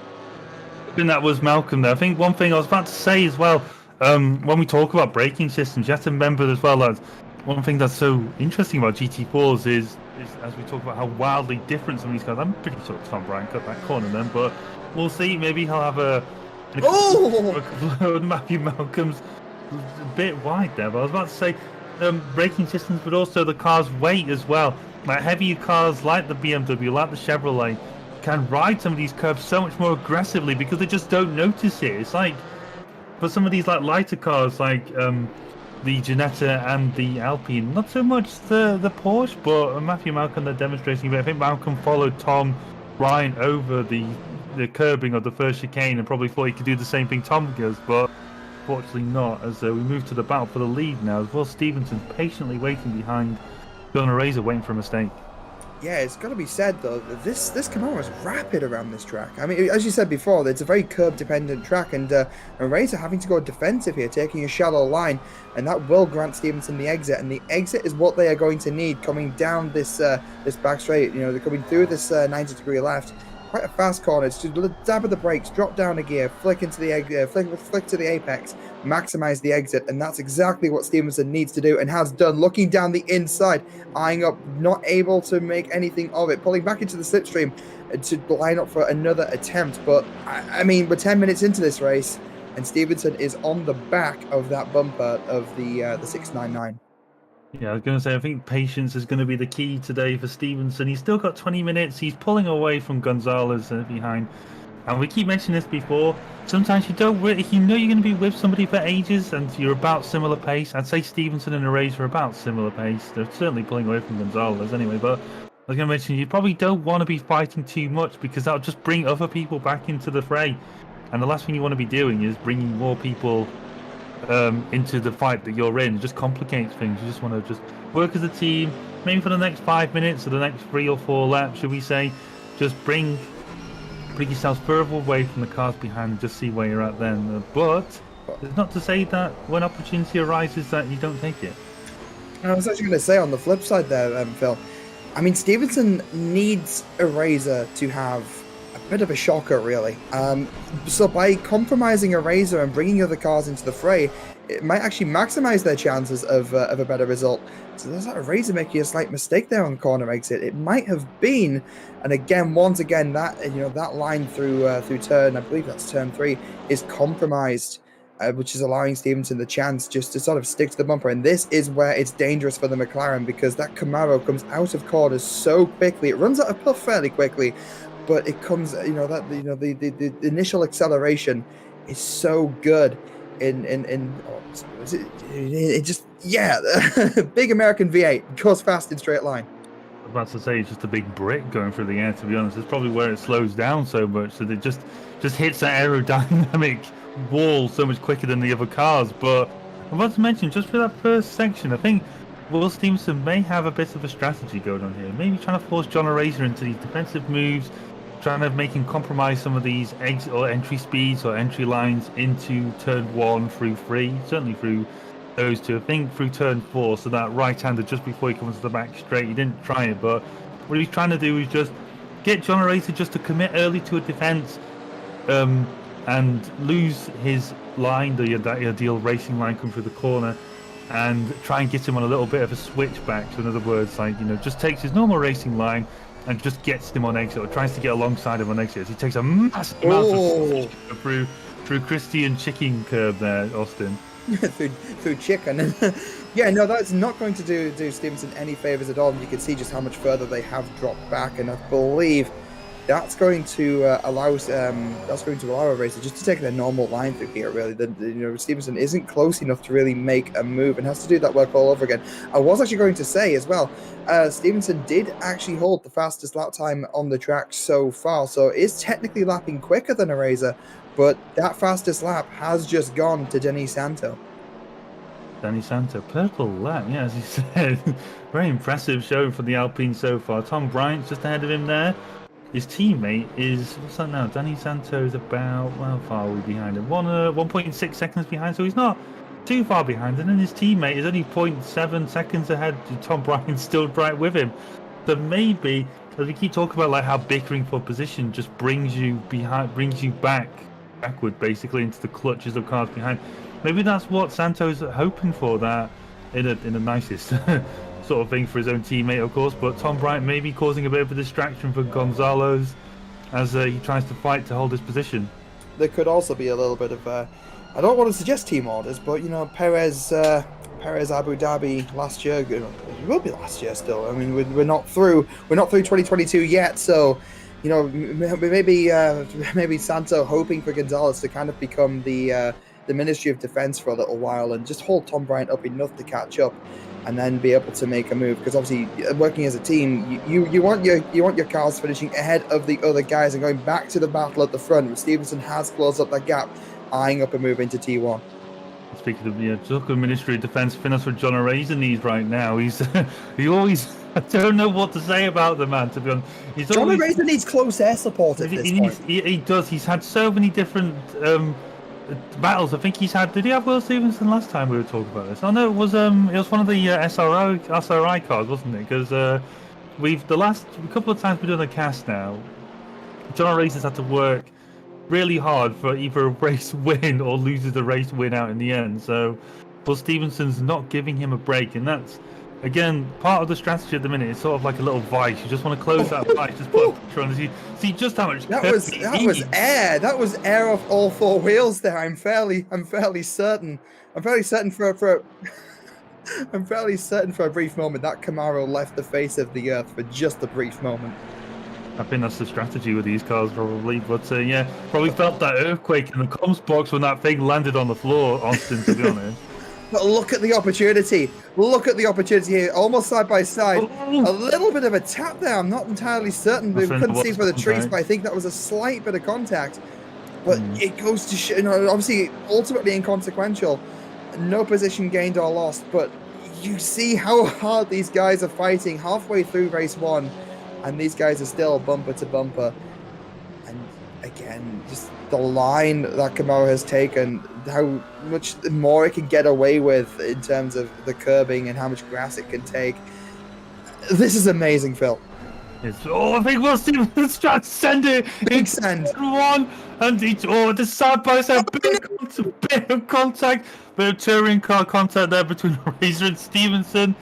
I think that was Malcolm there. I think one thing I was about to say as well, when we talk about braking systems, you have to remember as well that one thing that's so interesting about GT4s is as we talk about how wildly different some of these cars. I'm pretty sure Tom Bryan cut that corner then, but we'll see. Maybe he'll have a Matthew Malcolm's a bit wide there. But I was about to say braking systems, but also the car's weight as well. Like heavier cars like the BMW, like the Chevrolet, can ride some of these curves so much more aggressively because they just don't notice it. It's like for some of these like lighter cars like the Ginetta and the Alpine, not so much the Porsche, but Matthew Malcolm, they're demonstrating a bit. I think Malcolm followed Tom Bryan over the curbing of the first chicane and probably thought he could do the same thing Tom does, but fortunately not, as we move to the battle for the lead now, as Will Stevenson patiently waiting behind Gunnar Razor, waiting for a mistake. Yeah, it's got to be said, though, that this Camaro is rapid around this track. I mean, as you said before, it's a very curb-dependent track, and Razor having to go defensive here, taking a shallow line, and that will grant Stevenson the exit, and the exit is what they are going to need coming down this back straight. You know, they're coming through this 90-degree left. Quite a fast corner. It's just dab of the brakes, drop down a gear, flick into the flick to the apex, maximize the exit, and that's exactly what Stevenson needs to do and has done. Looking down the inside, eyeing up, not able to make anything of it, pulling back into the slipstream to line up for another attempt. But I mean, we're 10 minutes into this race, and Stevenson is on the back of that bumper of the 699. Yeah, I was going to say, I think patience is going to be the key today for Stevenson. He's still got 20 minutes. He's pulling away from Gonzalez behind. And we keep mentioning this before. Sometimes you don't really, you know you're going to be with somebody for ages and you're about similar pace. I'd say Stevenson and Arrays are about similar pace. They're certainly pulling away from Gonzalez anyway. But I was going to mention, you probably don't want to be fighting too much because that'll just bring other people back into the fray. And the last thing you want to be doing is bringing more people into the fight that you're in. It just complicates things. You just want to just work as a team, maybe for the next 5 minutes or the next 3 or 4 laps, should we say. Just bring yourself further away from the cars behind and just see where you're at then. But it's not to say that when opportunity arises that you don't take it. I was actually going to say on the flip side there, Phil, I mean, Stevenson needs a Razor to have a bit of a shocker, really. So by compromising a Razor and bringing other cars into the fray, it might actually maximize their chances of a better result. So there's that Razor making a slight mistake there on corner exit. It might have been, and again, once again, that that line through turn, I believe that's turn 3, is compromised, which is allowing Stevenson the chance just to sort of stick to the bumper. And this is where it's dangerous for the McLaren, because that Camaro comes out of corners so quickly. It runs out of puff fairly quickly, but it comes, the initial acceleration is so good it just, yeah, big American V8 goes fast in straight line. I was about to say, it's just a big brick going through the air, to be honest. It's probably where it slows down so much that it just hits that aerodynamic wall so much quicker than the other cars. But I want to mention, just for that first section, I think Will Stevenson may have a bit of a strategy going on here. Maybe trying to force John Eraser into these defensive moves, trying to make him compromise some of these exit or entry speeds or entry lines into turn 1 through 3, certainly through those two. I think through turn 4, so that right-hander just before he comes to the back straight, he didn't try it, but what he's trying to do is just get John Eraser just to commit early to a defense, and lose his line, that ideal racing line coming through the corner, and try and get him on a little bit of a switchback. So in other words, like, just takes his normal racing line and just gets him on exit, or tries to get alongside him on exit. He takes a massive amount of through Christian chicken curb there, Austin. through chicken. Yeah, no, that's not going to do Stevenson any favors at all. And you can see just how much further they have dropped back, and I believe that's going to allow a racer just to take their normal line through here. Really, Stevenson isn't close enough to really make a move and has to do that work all over again. I was actually going to say as well, Stevenson did actually hold the fastest lap time on the track so far, so is technically lapping quicker than Eraser, but that fastest lap has just gone to Denis Santo. Denis Santo, purple lap, yeah, as you said. Very impressive show for the Alpine so far. Tom Bryant's just ahead of him there. His teammate is, what's that now? Denis Santo is about, how far are we behind him? 1.6 seconds behind, so he's not too far behind. And then his teammate is only 0.7 seconds ahead. Tom Bryant's still right with him. So maybe, as we keep talking about, like, how bickering for position just brings you backward, basically, into the clutches of cars behind. Maybe that's what Santo's hoping for, that in the nicest sort of thing for his own teammate, of course. But Tom Bryant may be causing a bit of a distraction for Gonzalez as he tries to fight to hold his position. There could also be a little bit of I don't want to suggest team orders, but Perez Abu Dhabi last year, it will be last year still. I mean, we're not through 2022 yet, so maybe Santo hoping for Gonzalez to kind of become the Ministry of Defense for a little while and just hold Tom Bryant up enough to catch up, and then be able to make a move. Because obviously, working as a team, you want your cars finishing ahead of the other guys and going back to the battle at the front. Stevenson has closed up that gap, eyeing up a move into T1. Speaking of talk of Ministry of Defense, that's what John Eraser needs right now. He always. I don't know what to say about the man, to be honest. John Eraser needs close air support at this point. He does. He's had so many different battles. I think he's had. Did he have Will Stevenson last time we were talking about this? Oh no, it was one of the SRI cars, wasn't it? Because we've the last couple of times we've done a cast now, John Eraser's had to work really hard for either a race win or loses the race win out in the end. So, Will Stevenson's not giving him a break, and that's, again, part of the strategy at the minute. It's sort of like a little vice. You just want to close that vice, just put a picture on it. See just how much that was air. That was air off all four wheels there. I'm fairly certain. I'm fairly certain for a brief moment that Camaro left the face of the earth for just a brief moment. I think that's the strategy with these cars, probably. But yeah, probably felt that earthquake in the comms box when that thing landed on the floor, Austin, to be honest. But look at the opportunity. Look at the opportunity here, almost side by side. A little bit of a tap there. I'm not entirely certain. We couldn't see for the trees, but I think that was a slight bit of contact. But it goes to show, obviously, ultimately inconsequential. No position gained or lost, but you see how hard these guys are fighting halfway through race one, and these guys are still bumper to bumper. And again, just the line that Camaro has taken, how much more it can get away with in terms of the curbing and how much grass it can take. This is amazing, Phil. I think Will Stevenson's trying to send it. Big send. One, and the side by side, bit of contact, bit of touring car contact there between Razor and Stevenson.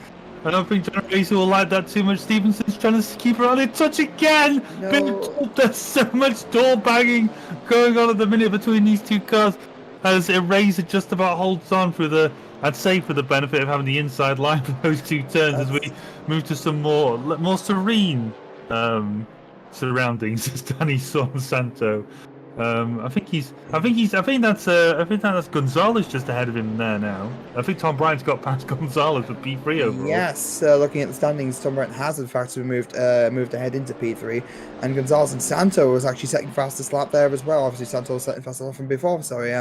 I don't think John Eraser will like that too much. Stevenson's trying to keep her on it. Touch again! No. There's so much door banging going on at the minute between these two cars as Eraser just about holds on through the, I'd say, for the benefit of having the inside line for those two turns as we move to some more serene surroundings as Danny Santo. I think that's Gonzalez just ahead of him there now. I think Tom Bryant's got past Gonzalez with P3 overall. Yes, looking at the standings, Tom Bryant has in fact moved ahead into P3, and Gonzalez and Santo was actually setting fastest lap there as well. Obviously, Santo was setting fastest lap from before. Sorry,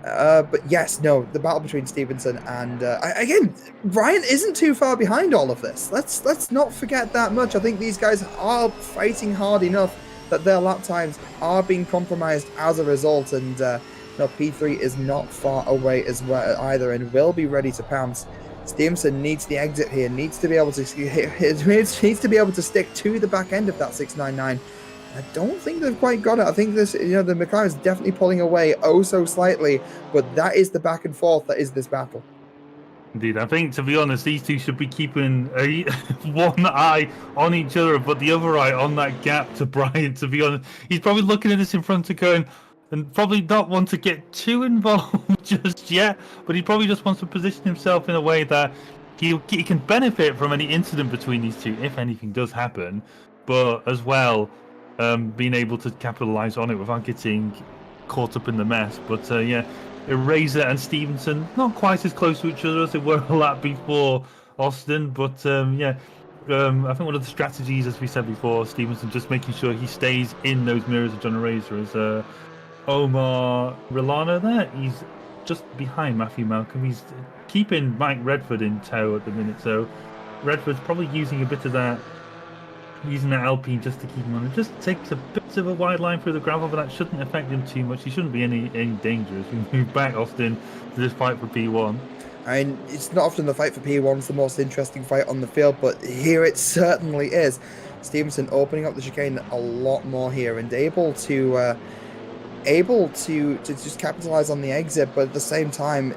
But yes, no, the battle between Stevenson and again, Ryan isn't too far behind all of this. Let's not forget that much. I think these guys are fighting hard enough that their lap times are being compromised as a result, and no, P3 is not far away as well either, and will be ready to pounce. Stevenson needs the exit here, needs to be able to needs to be able to stick to the back end of that 699. I don't think they've quite got it. I think this, the McLaren's definitely pulling away oh so slightly, but that is the back and forth that is this battle. Indeed, I think, to be honest, these two should be keeping one eye on each other, but the other eye on that gap to Brian, to be honest. He's probably looking at this in front of going, and probably not want to get too involved just yet, but he probably just wants to position himself in a way that he can benefit from any incident between these two, if anything does happen, but as well, being able to capitalize on it without getting caught up in the mess. But yeah, Eraser and Stevenson not quite as close to each other as they were a lap before Austin, but yeah, I think one of the strategies, as we said before, Stevenson just making sure he stays in those mirrors of John Eraser is Omar Rilano there. He's just behind Matthew Malcolm. He's keeping Mike Redford in tow at the minute, so Redford's probably using a bit of that, using that Alpine just to keep him on. It just takes a bit of a wide line through the gravel, but that shouldn't affect him too much. He shouldn't be any danger as we move back, Austin, to this fight for P1. I mean, it's not often the fight for P1's the most interesting fight on the field, but here it certainly is. Stevenson opening up the chicane a lot more here and able to just capitalize on the exit, but at the same time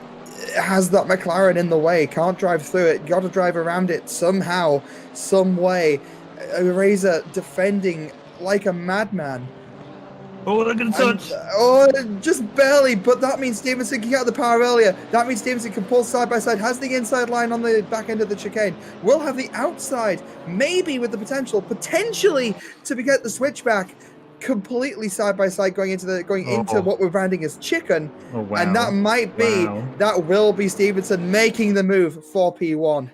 has that McLaren in the way, can't drive through it, got to drive around it somehow, some way. Eraser defending like a madman. Oh, they're going to touch. Just barely, but that means Stevenson can get the power earlier. That means Stevenson can pull side by side, has the inside line on the back end of the chicane, will have the outside, maybe with the potentially to get the switchback completely side by side going into what we're branding as chicken. Oh, wow. And that might be, that will be Stevenson making the move for P1.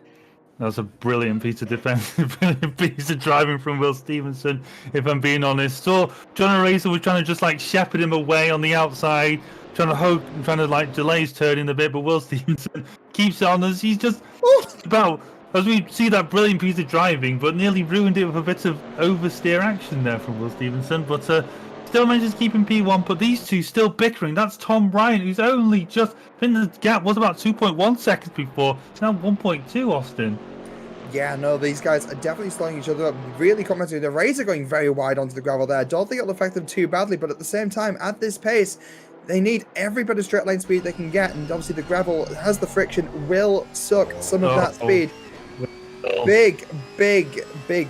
That was a brilliant piece of defense, brilliant piece of driving from Will Stevenson, if I'm being honest. So John Eraser was trying to just like shepherd him away on the outside, trying to like delay his turning a bit, but Will Stevenson keeps it on as he's just about, as we see that brilliant piece of driving, but nearly ruined it with a bit of oversteer action there from Will Stevenson. But still manages to keep him P1, but these two still bickering. That's Tom Bryant, who's only just, I think the gap was about 2.1 seconds before. It's now 1.2, Austin. Yeah, no, these guys are definitely slowing each other up, really commenting. The Razor going very wide onto the gravel there. I don't think it'll affect them too badly, but at the same time, at this pace, they need every bit of straight line speed they can get, and obviously the gravel has the friction, will suck some of that speed. Big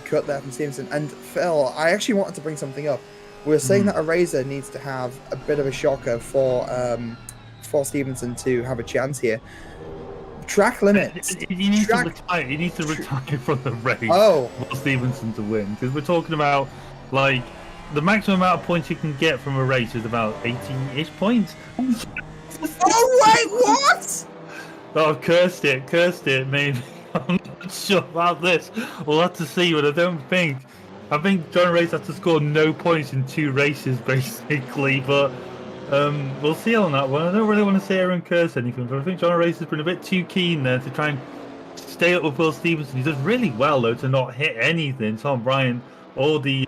cut there from Stevenson. And Phil, I actually wanted to bring something up. We were saying that Eraser needs to have a bit of a shocker for Stevenson to have a chance here. Track limits. He needs to retire. He needs to retire from the race. For Stevenson to win, because we're talking about like the maximum amount of points you can get from a race is about 80-ish points. Oh wait, what? Oh, cursed it. Maybe I'm not sure about this. We'll have to see, but I think John Race has to score no points in 2 races basically, but. We'll see on that one. I don't really want to say Aaron curse anything, but I think John Race has been a bit too keen there to try and stay up with Will Stevenson. He does really well though to not hit anything. Tom Bryant or the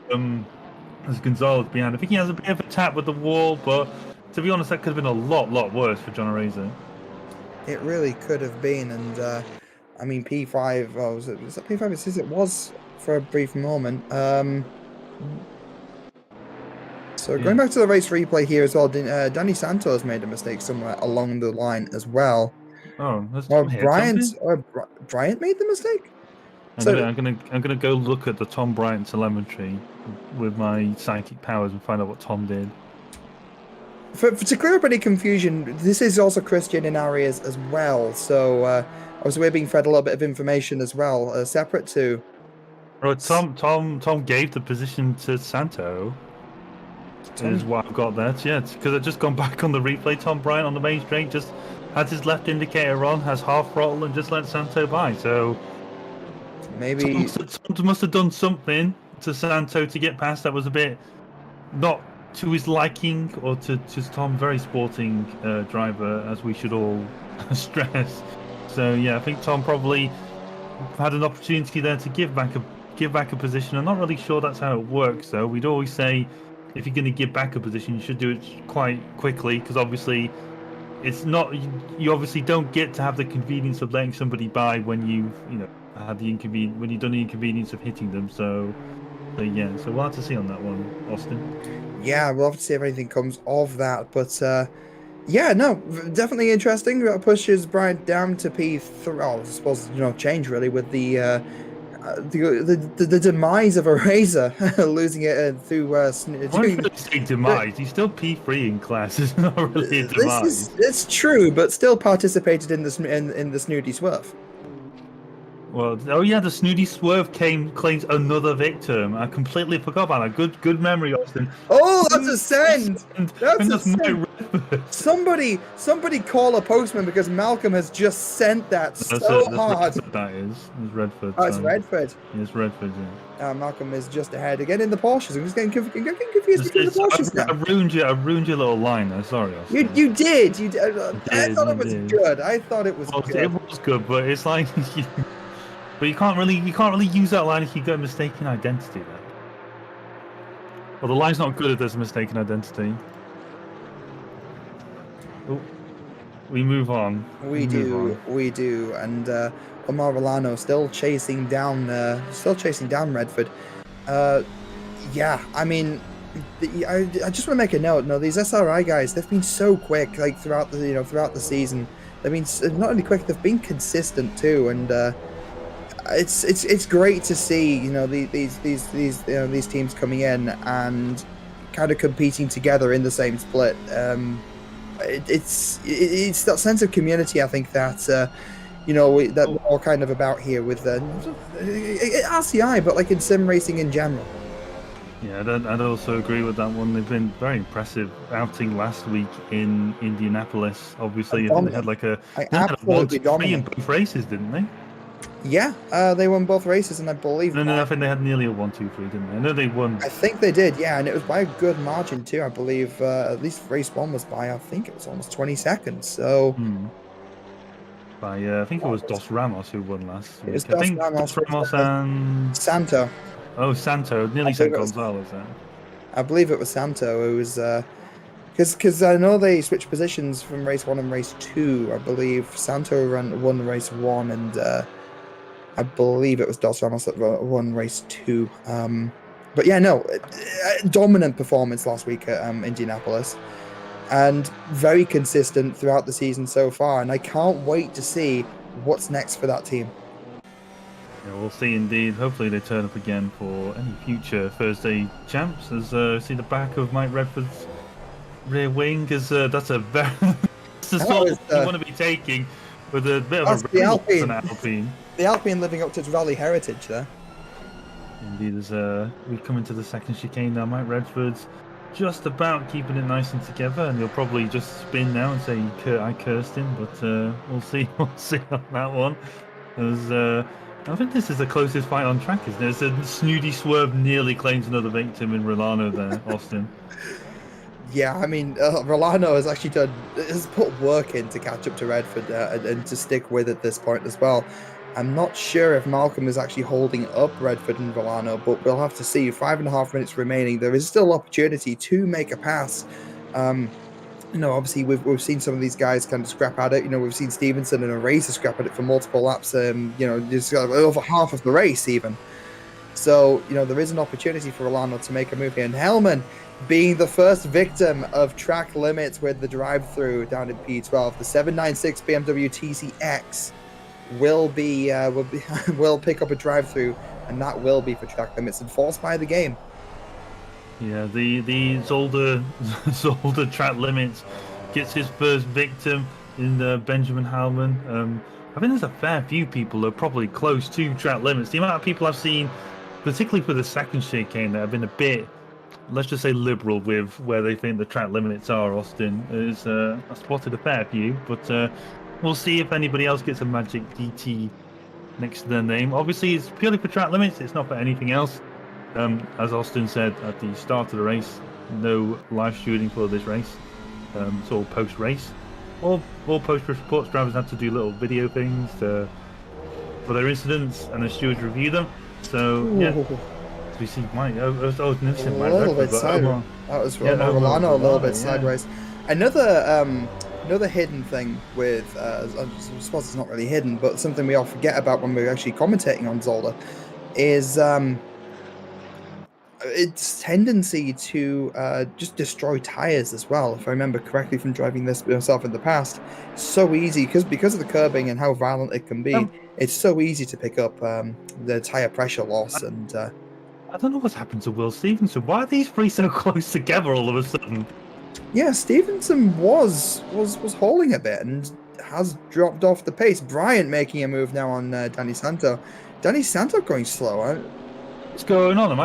as Gonzalez behind. I think he has a bit of a tap with the wall, but to be honest, that could have been a lot worse for John Eraser. It really could have been, and I mean P5. Was that P5? It says it was for a brief moment. So going back to the race replay here as well, Danny Santos made a mistake somewhere along the line as well. Oh, that's Bryant made the mistake. I'm gonna go look at the Tom Bryant telemetry with my psychic powers and find out what Tom did. To clear up any confusion, this is also Christian in our ears as well. So obviously we're being fed a little bit of information as well, separate to. Oh, Tom gave the position to Santo. Is what I've got there. Yeah, because I've just gone back on the replay. Tom Bryant on the main straight just has his left indicator on, has half throttle, and just let Santo by. So maybe Tom must have done something to Santo to get past. That was a bit not to his liking, or to Tom, very sporting driver, as we should all stress. So yeah, I think Tom probably had an opportunity there to give back a position. I'm not really sure that's how it works, though. We'd always say if you're going to give back a position, you should do it quite quickly, because obviously it's not, you obviously don't get to have the convenience of letting somebody by when you've had the inconvenience, when you've done the inconvenience of hitting them. So yeah, so we'll have to see on that one, Austin. Yeah, we'll have to see if anything comes of that. But yeah, no, definitely interesting. Pushes Bryant down to P3. Oh, I suppose change really with the demise of a Razor, losing it through. I wouldn't really say demise. He's still P3 in class. It's not really a demise. It's true, but still participated in the Snooty Swerve. Well, oh yeah, the Snooty Swerve claims another victim. I completely forgot about that. Good memory, Austin. Oh, that's a send. That's a send. Redford. Somebody call a postman, because Malcolm has just sent that so hard. That is. It's Redford. Oh, it's Redford. It's Redford, yeah. Malcolm is just ahead again in the Porsches. I'm just getting confused between the Porsches now. I ruined your little line there. Sorry, Austin. You did. I thought it was good. I thought it was good. It was good, but it's like but you can't really use that line if you get a mistaken identity there. Well, the line's not good if there's a mistaken identity. Oh, we move on. We do, and Omar Rolano still chasing down Redford. Yeah, I mean, I just want to make a note. No, these SRI guys, they've been so quick, like throughout the season. They've been not only quick, they've been consistent too, and it's great to see these teams coming in and kind of competing together in the same split. It's that sense of community, I think, that that we're all kind of about here with RCI, but like in sim racing in general. Yeah, I'd also agree with that one. They've been very impressive outing last week in Indianapolis. Obviously, they had like a 1-2-3 in both races, didn't they? Yeah, they won both races, and I believe. No, I think they had nearly a 1-2-3, didn't they? I know they won. I think they did, yeah, and it was by a good margin too. I believe at least race one was by, I think it was almost 20 seconds. So. By I think it was Dos Ramos who won last week. It was Dos Ramos and Santo. Oh, Santo, nearly said Gonzalez then. I believe it was Santo. It was because I know they switched positions from race 1 and race 2. I believe Santo won race 1, and I believe it was Dos Ramos that won race 2. But yeah, no, dominant performance last week at Indianapolis, and very consistent throughout the season so far. And I can't wait to see what's next for that team. Yeah, we'll see indeed. Hopefully they turn up again for any future Thursday champs. As see the back of Mike Redford's rear wing, as that's a very that's the sort of you want to be taking with a bit of a Alpine. The Alpine living up to its rally heritage there. Indeed, as we come into the second chicane now, Mike Redford's just about keeping it nice and together, and he'll probably just spin now and say I cursed him, but we'll see. We'll see on that one. As I think this is the closest fight on track, isn't it? As a Snooty Swerve nearly claims another victim in Rolano there, Austin. Yeah, I mean, Rolano has put work in to catch up to Redford and to stick with at this point as well. I'm not sure if Malcolm is actually holding up Redford and Rolano, but we'll have to see. 5.5 minutes remaining. There is still opportunity to make a pass. Obviously we've seen some of these guys kind of scrap at it. We've seen Stevenson and a Razor scrap at it for multiple laps. Just over half of the race even. So there is an opportunity for Rolano to make a move here. And Hellman, being the first victim of track limits with the drive-through down in P12, the 796 BMW TCX will pick up a drive-through, and that will be for track limits enforced by the game. Yeah, the Zolder track limits gets his first victim in Benjamin Hellman. I think there's a fair few people that are probably close to track limits. The amount of people I've seen, particularly for the second chicane, that have been a bit, let's just say, liberal with where they think the track limits are, Austin, is I spotted a fair few, but we'll see if anybody else gets a magic DT next to their name. Obviously, it's purely for track limits. It's not for anything else. As Austin said at the start of the race, no live shooting for this race. It's all post-race. All post-race reports. Drivers had to do little video things for their incidents, and the stewards review them. So yeah, as we see, Mike. I was noticing a little bit sideways. That was Milano, a little bit sideways. Another hidden thing with, I suppose it's not really hidden, but something we all forget about when we're actually commentating on Zolder, is its tendency to just destroy tires as well. If I remember correctly from driving this myself in the past, it's so easy because of the curbing and how violent it can be. It's so easy to pick up the tire pressure loss and. I don't know what's happened to Will Stevenson. Why are these three so close together all of a sudden? Yeah, Stevenson was hauling a bit and has dropped off the pace. Bryant making a move now on Danny Santo. Danny Santo going slow. What's going on?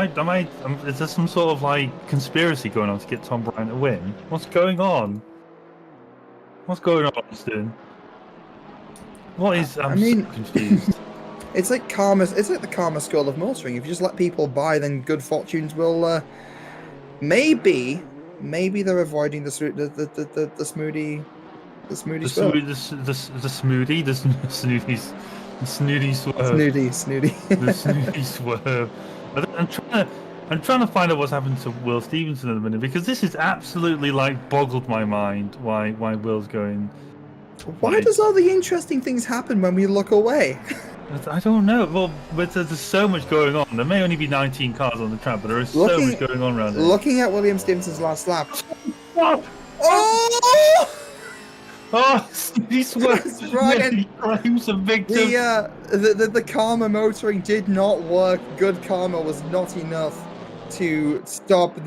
Is there some sort of like conspiracy going on to get Tom Bryant to win? What's going on? What's going on, Austin? What is? I'm so confused. It's like karma. It's like the karma school of motoring. If you just let people buy, then good fortunes will. Maybe they're avoiding the smoothie swerve. The smoothie swerve. I'm trying to find out what's happened to Will Stevenson in a minute, because this is absolutely like boggled my mind. Why Will's going? Why does all the interesting things happen when we look away? I don't know. Well, but there's so much going on. There may only be 19 cars on the track, but there is so much going on around here. Looking at William Stevenson's last lap. What? Oh! Oh, he swerved. He claims a victim. The karma motoring did not work. Good karma was not enough to stop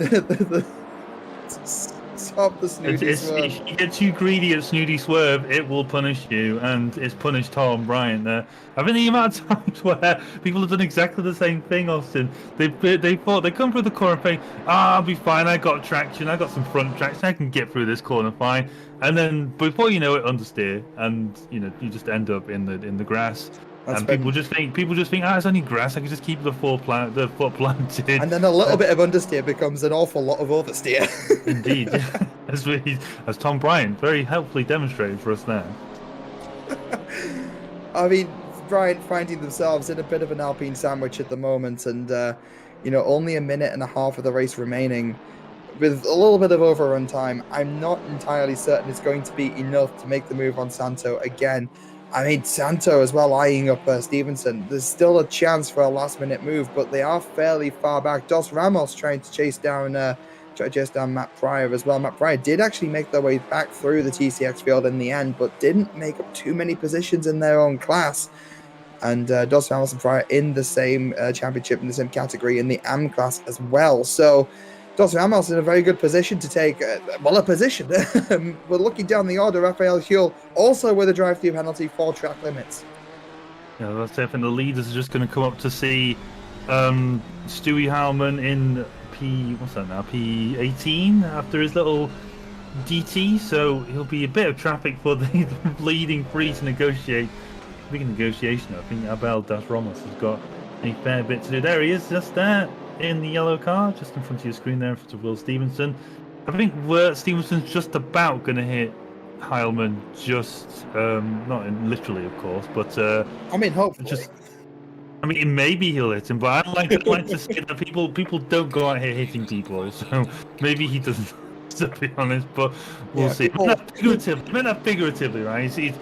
stop the snooty swerve. If you get too greedy at snooty swerve, it will punish you, and it's punished Tom Bryant there. I think the amount of times where people have done exactly the same thing, Austin. They come through the corner and think, I'll be fine, I got traction, I got some front traction, I can get through this corner fine. And then before you know it, understeer, and you just end up in the grass. And people just think, it's only grass. I can just keep the foot planted. And then a little bit of understeer becomes an awful lot of oversteer. Indeed, as Tom Bryant very helpfully demonstrated for us there. I mean, Bryant finding themselves in a bit of an Alpine sandwich at the moment, and only a minute and a half of the race remaining, with a little bit of overrun time. I'm not entirely certain it's going to be enough to make the move on Santo again. I mean, Santo as well eyeing up Stevenson. There's still a chance for a last-minute move, but they are fairly far back. Dos Ramos trying to chase down Matt Pryor as well. Matt Pryor did actually make their way back through the TCX field in the end, but didn't make up too many positions in their own class. And Dos Ramos and Pryor in the same championship, in the same category in the AM class as well. So Dos Ramos in a very good position to take, a position. We're looking down the order. Rafael Huel also with a drive-through penalty for track limits. Yeah, that's it. And the leaders are just going to come up to see Stewie Heilman in P18 after his little DT. So he'll be a bit of traffic for the leading three to negotiate. Big negotiation. I think Abel Das Ramos has got a fair bit to do. There he is, just there. In the yellow car, just in front of your screen there, in front of Will Stevenson. I think Stevenson's just about going to hit Heilman, just not literally, of course, but I mean, hopefully. Maybe he'll hit him, but I'd like to say that people don't go out here hitting people, so maybe he doesn't. To be honest, but we'll see. Figuratively, right?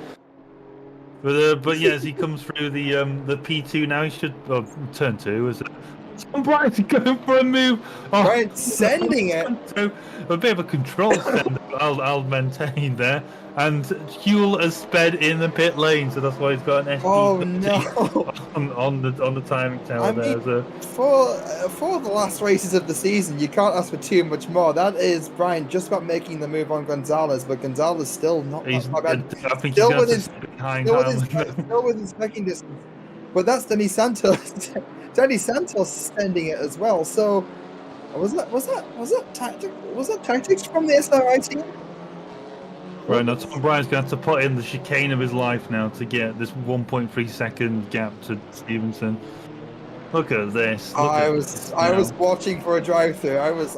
But as he comes through the P2 now, he should turn 2 as. Tom Bryant's going for a move. Bryant sending it. A bit of a control send, I'll maintain there. And Huel has sped in the pit lane, so that's why he's got an SD on the timing tower For the last races of the season, you can't ask for too much more. That is Bryant just about making the move on Gonzalez, but Gonzalez still not bad. I think still within striking distance. But that's Danny Santos. Danny Santos sending it as well. So was that tactics from the SRI team? Right, now Tom Bryant's going to have to put in the chicane of his life now to get this 1.3 second gap to Stevenson. Look at this. Look I at was this I now. was watching for a drive-through. Right,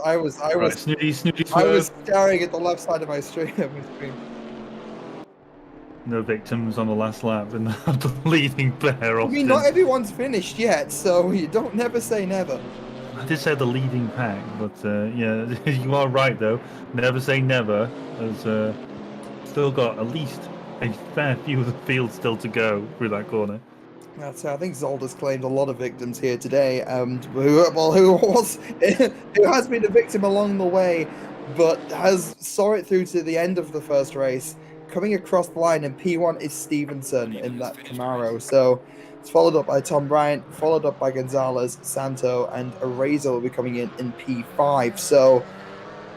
Snooty I was swerve. staring at the left side of my screen. No victims on the last lap, and the leading pair I mean, not Austin. everyone's finished yet, so you don't never say never. I did say the leading pack, but yeah, you are right though. Never say never. As still got at least a fair few of the field still to go through that corner. That's I think Zolder's claimed a lot of victims here today, who has been a victim along the way, but has saw it through to the end of the first race. Coming across the line in P1 is Stevenson in that Camaro. So it's followed up by Tom Bryant, followed up by Gonzalez, Santo, and Areza will be coming in P5. So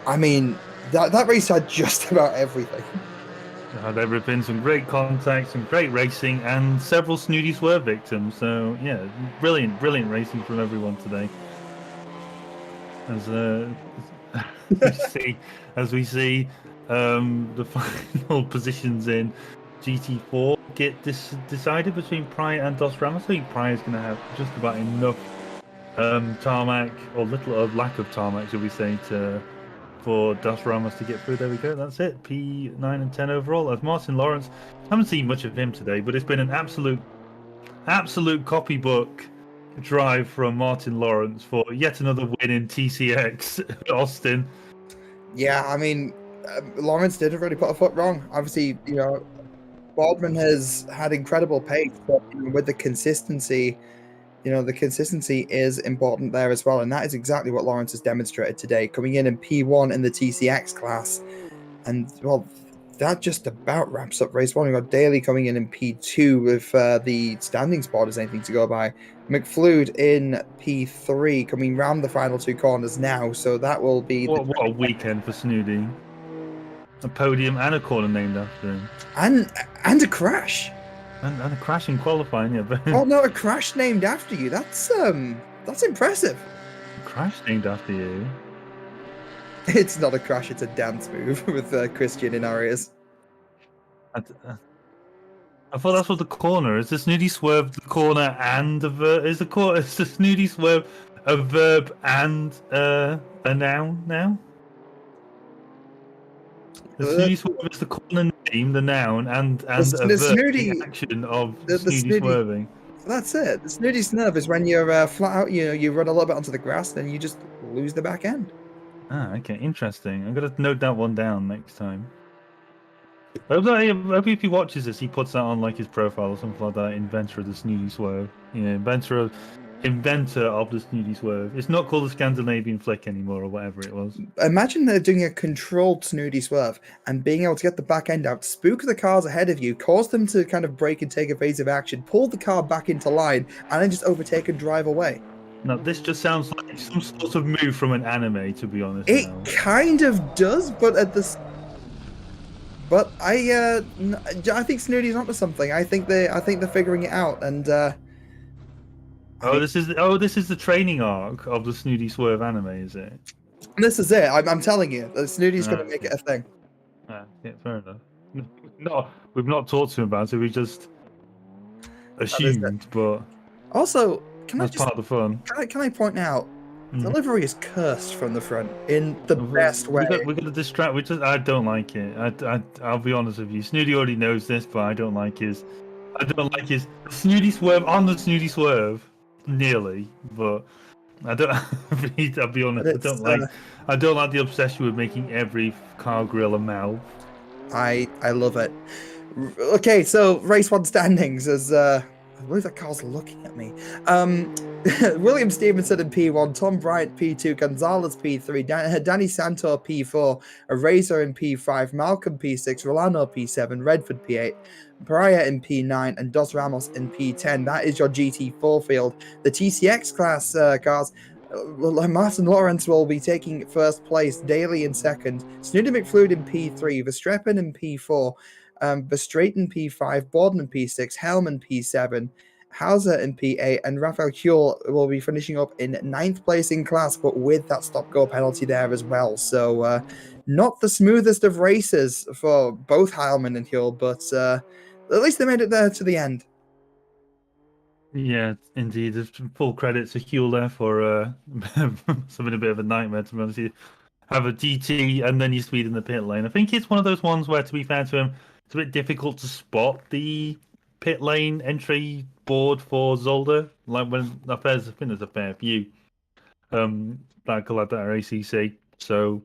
I mean that race had just about everything. There have been some great contacts, some great racing, and several snooty swerve victims. So yeah, brilliant racing from everyone today. As as we see the final positions in GT4 get decided between Pryor and Dos Ramos. I think Pryor's going to have just about enough tarmac, or little of lack of tarmac, should we say, for Dos Ramos to get through. There we go. That's it. P9 and 10 overall. As Martin Lawrence, haven't seen much of him today, but it's been an absolute copybook drive from Martin Lawrence for yet another win in TCX Austin. Yeah, I mean, Lawrence didn't really put a foot wrong. Obviously, Baldwin has had incredible pace, but with the consistency, the consistency is important there as well. And that is exactly what Lawrence has demonstrated today, coming in P1 in the TCX class. And, well, that just about wraps up race one. We've got Daly coming in P2 if the standing spot is anything to go by. McFlood in P3, coming round the final two corners now. So that will be... What a weekend for Snooty. A podium and a corner named after him. And a crash. And a crash in qualifying, yeah. But oh no, a crash named after you. That's impressive. A crash named after you? It's not a crash, it's a dance move with Christian in our ears. I thought that's what the corner is. The Snooty swerve the corner and a verb. Is the Snooty swerve a verb and a noun now? The Snooty swerve is the corner name, the noun, and a verb, the action of the Snooty swerving. That's it. The Snooty swerve is when you're flat out, you run a little bit onto the grass, then you just lose the back end. Ah, okay, interesting. I'm gonna note that one down next time. Maybe if he watches this, he puts that on like his profile or something like that. Inventor of the Snooty Swerve. Yeah, inventor of the Snooty Swerve. It's not called a Scandinavian flick anymore or whatever it was. Imagine they're doing a controlled Snooty Swerve and being able to get the back end out, spook the cars ahead of you, cause them to kind of brake and take evasive action, pull the car back into line, and then just overtake and drive away. Now, this just sounds like some sort of move from an anime, to be honest. It kind of does, but at this... But I think Snooty's onto something. I think they're figuring it out, and this is the training arc of the Snooty Swerve anime, is it? This is it. I'm telling you, Snooty's going to make it a thing. Yeah, fair enough. No, we've not talked to him about it. We just assumed, but also, that's part of the fun. Can I point out? Delivery is cursed from the front in the best way. We're gonna distract. I don't like it. I'll be honest with you. Snooty already knows this, but I don't like his Snooty swerve on the Snooty swerve. Nearly, but I don't. I'll be honest. I don't like the obsession with making every car grill a mouth. I love it. Okay, so race one standings as I believe that car's looking at me. William Stevenson in P1, Tom Bryant P2, Gonzalez P3, Danny Santor P4, Eraser in P5, Malcolm P6, Rolando P7, Redford P8, Pryor in P9, and Dos Ramos in P10. That is your GT4 field. The TCX class cars, Martin Lawrence will be taking first place, Daly in second, Snooty McFlood in P3, Verstappen in P4, Verstraeten P5, Borden in P6, Helm in P7, Hauser in P8, and Raphael Kuhl will be finishing up in 9th place in class, but with that stop-go penalty there as well. So not the smoothest of races for both Heilman and Kuhl, but at least they made it there to the end. Yeah, indeed. Full credit to Huel there for something a bit of a nightmare, to be honest. You have a DT and then you speed in the pit lane. I think it's one of those ones where, to be fair to him, it's a bit difficult to spot the pit lane entry board for Zolder. Like when I think there's a fair few that collab that are ACC. So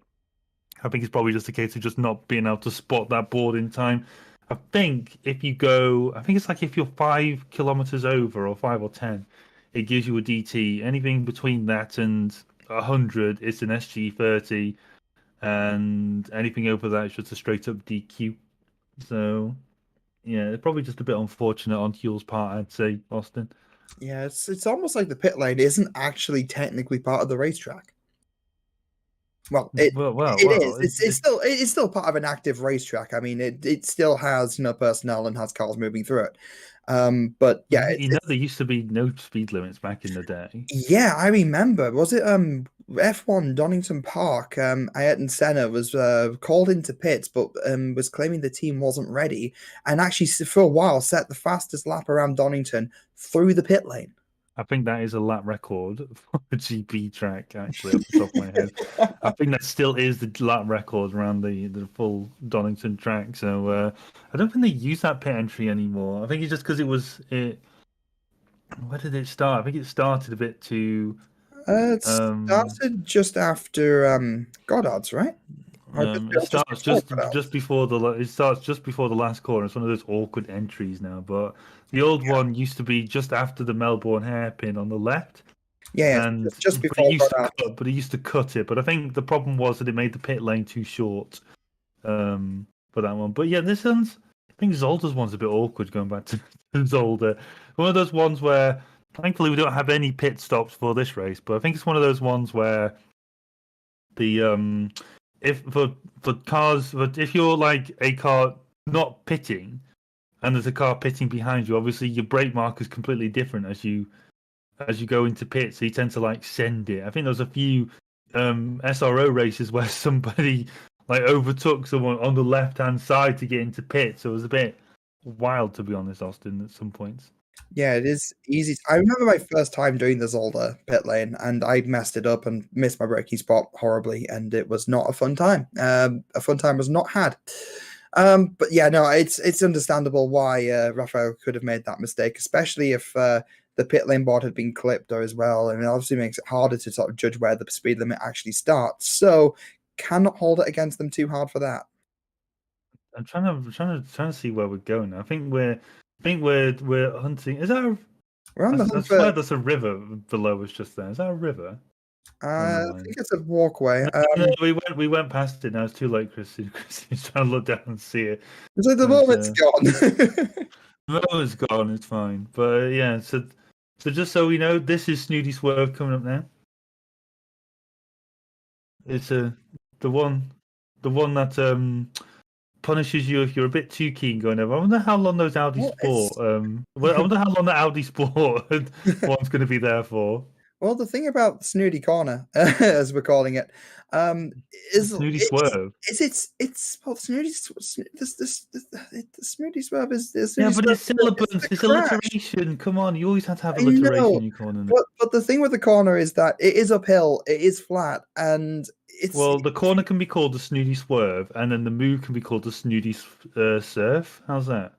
I think it's probably just a case of just not being able to spot that board in time. I think if you go, I think it's like if you're 5 kilometers over or 5 or 10, it gives you a DT. Anything between that and 100, it's an SG30, and anything over that is just a straight up DQ. So yeah, it's probably just a bit unfortunate on Huel's part, I'd say, Austin. Yeah, it's almost like the pit lane isn't actually technically part of the racetrack. Well, it is. Well, It's still part of an active racetrack. I mean, it still has personnel and has cars moving through it. But yeah, there used to be no speed limits back in the day. yeah, I remember. Was it F1 Donington Park? Ayrton Senna was called into pits, but was claiming the team wasn't ready, and actually for a while set the fastest lap around Donington through the pit lane. I think that is a lap record for a GP track, actually, off the top of my head. I think that still is the lap record around the full Donington track. So I don't think they use that pit entry anymore. I think it's just because it. Where did it start? I think it started a bit too. It started just after Goddard's, right? Or It just starts before Goddard's? just before it starts just before the last corner. It's one of those awkward entries now. But the old one used to be just after the Melbourne hairpin on the left. Yeah, And just but before Goddard's. it used to cut it. But I think the problem was that it made the pit lane too short for that one. But yeah, this one's I think Zolder's one's a bit awkward going back to Zolder. One of those ones where thankfully we don't have any pit stops for this race, but I think it's one of those ones where the if for cars but if you're like a car not pitting and there's a car pitting behind you, obviously your brake mark is completely different as you go into pit, so you tend to like send it. I think there's a few SRO races where somebody like overtook someone on the left hand side to get into pit, so it was a bit wild, to be honest, Austin, at some points. Yeah, it is easy. I remember my first time doing the Zolder pit lane, and I messed it up and missed my braking spot horribly, and it was not a fun time. A fun time was not had. But yeah, no, it's understandable why Raphael could have made that mistake, especially if the pit lane board had been clipped or as well. I mean, it obviously makes it harder to sort of judge where the speed limit actually starts. So cannot hold it against them too hard for that. I'm trying to see where we're going. We're hunting. Is that We're on the I hunt swear for. there's a river below us just there. Is that a river? Or am I I lying? think it's a walkway. No, we went past it. Now it's too late, Christy. Christy's trying to look down and see it. So the moment's gone. No, it's gone. It's fine. But yeah, so just so we know, this is Snooty Swerve coming up now. It's the one that punishes you if you're a bit too keen going over. I wonder how long those Audi Sport. I wonder how long the Audi Sport one's going to be there for. Well, the thing about Snooty Corner, as we're calling it, is Snooty Swerve. It's well, Snooty the Snooty Swerve is Yeah, but it's Swerve syllabus, it's crash. alliteration. Come on, you always have to have I alliteration know, in your corner. but the thing with the corner is that it is uphill, it is flat, and Well, the corner can be called the Snooty Swerve, and then the move can be called the Snooty Surf. How's that?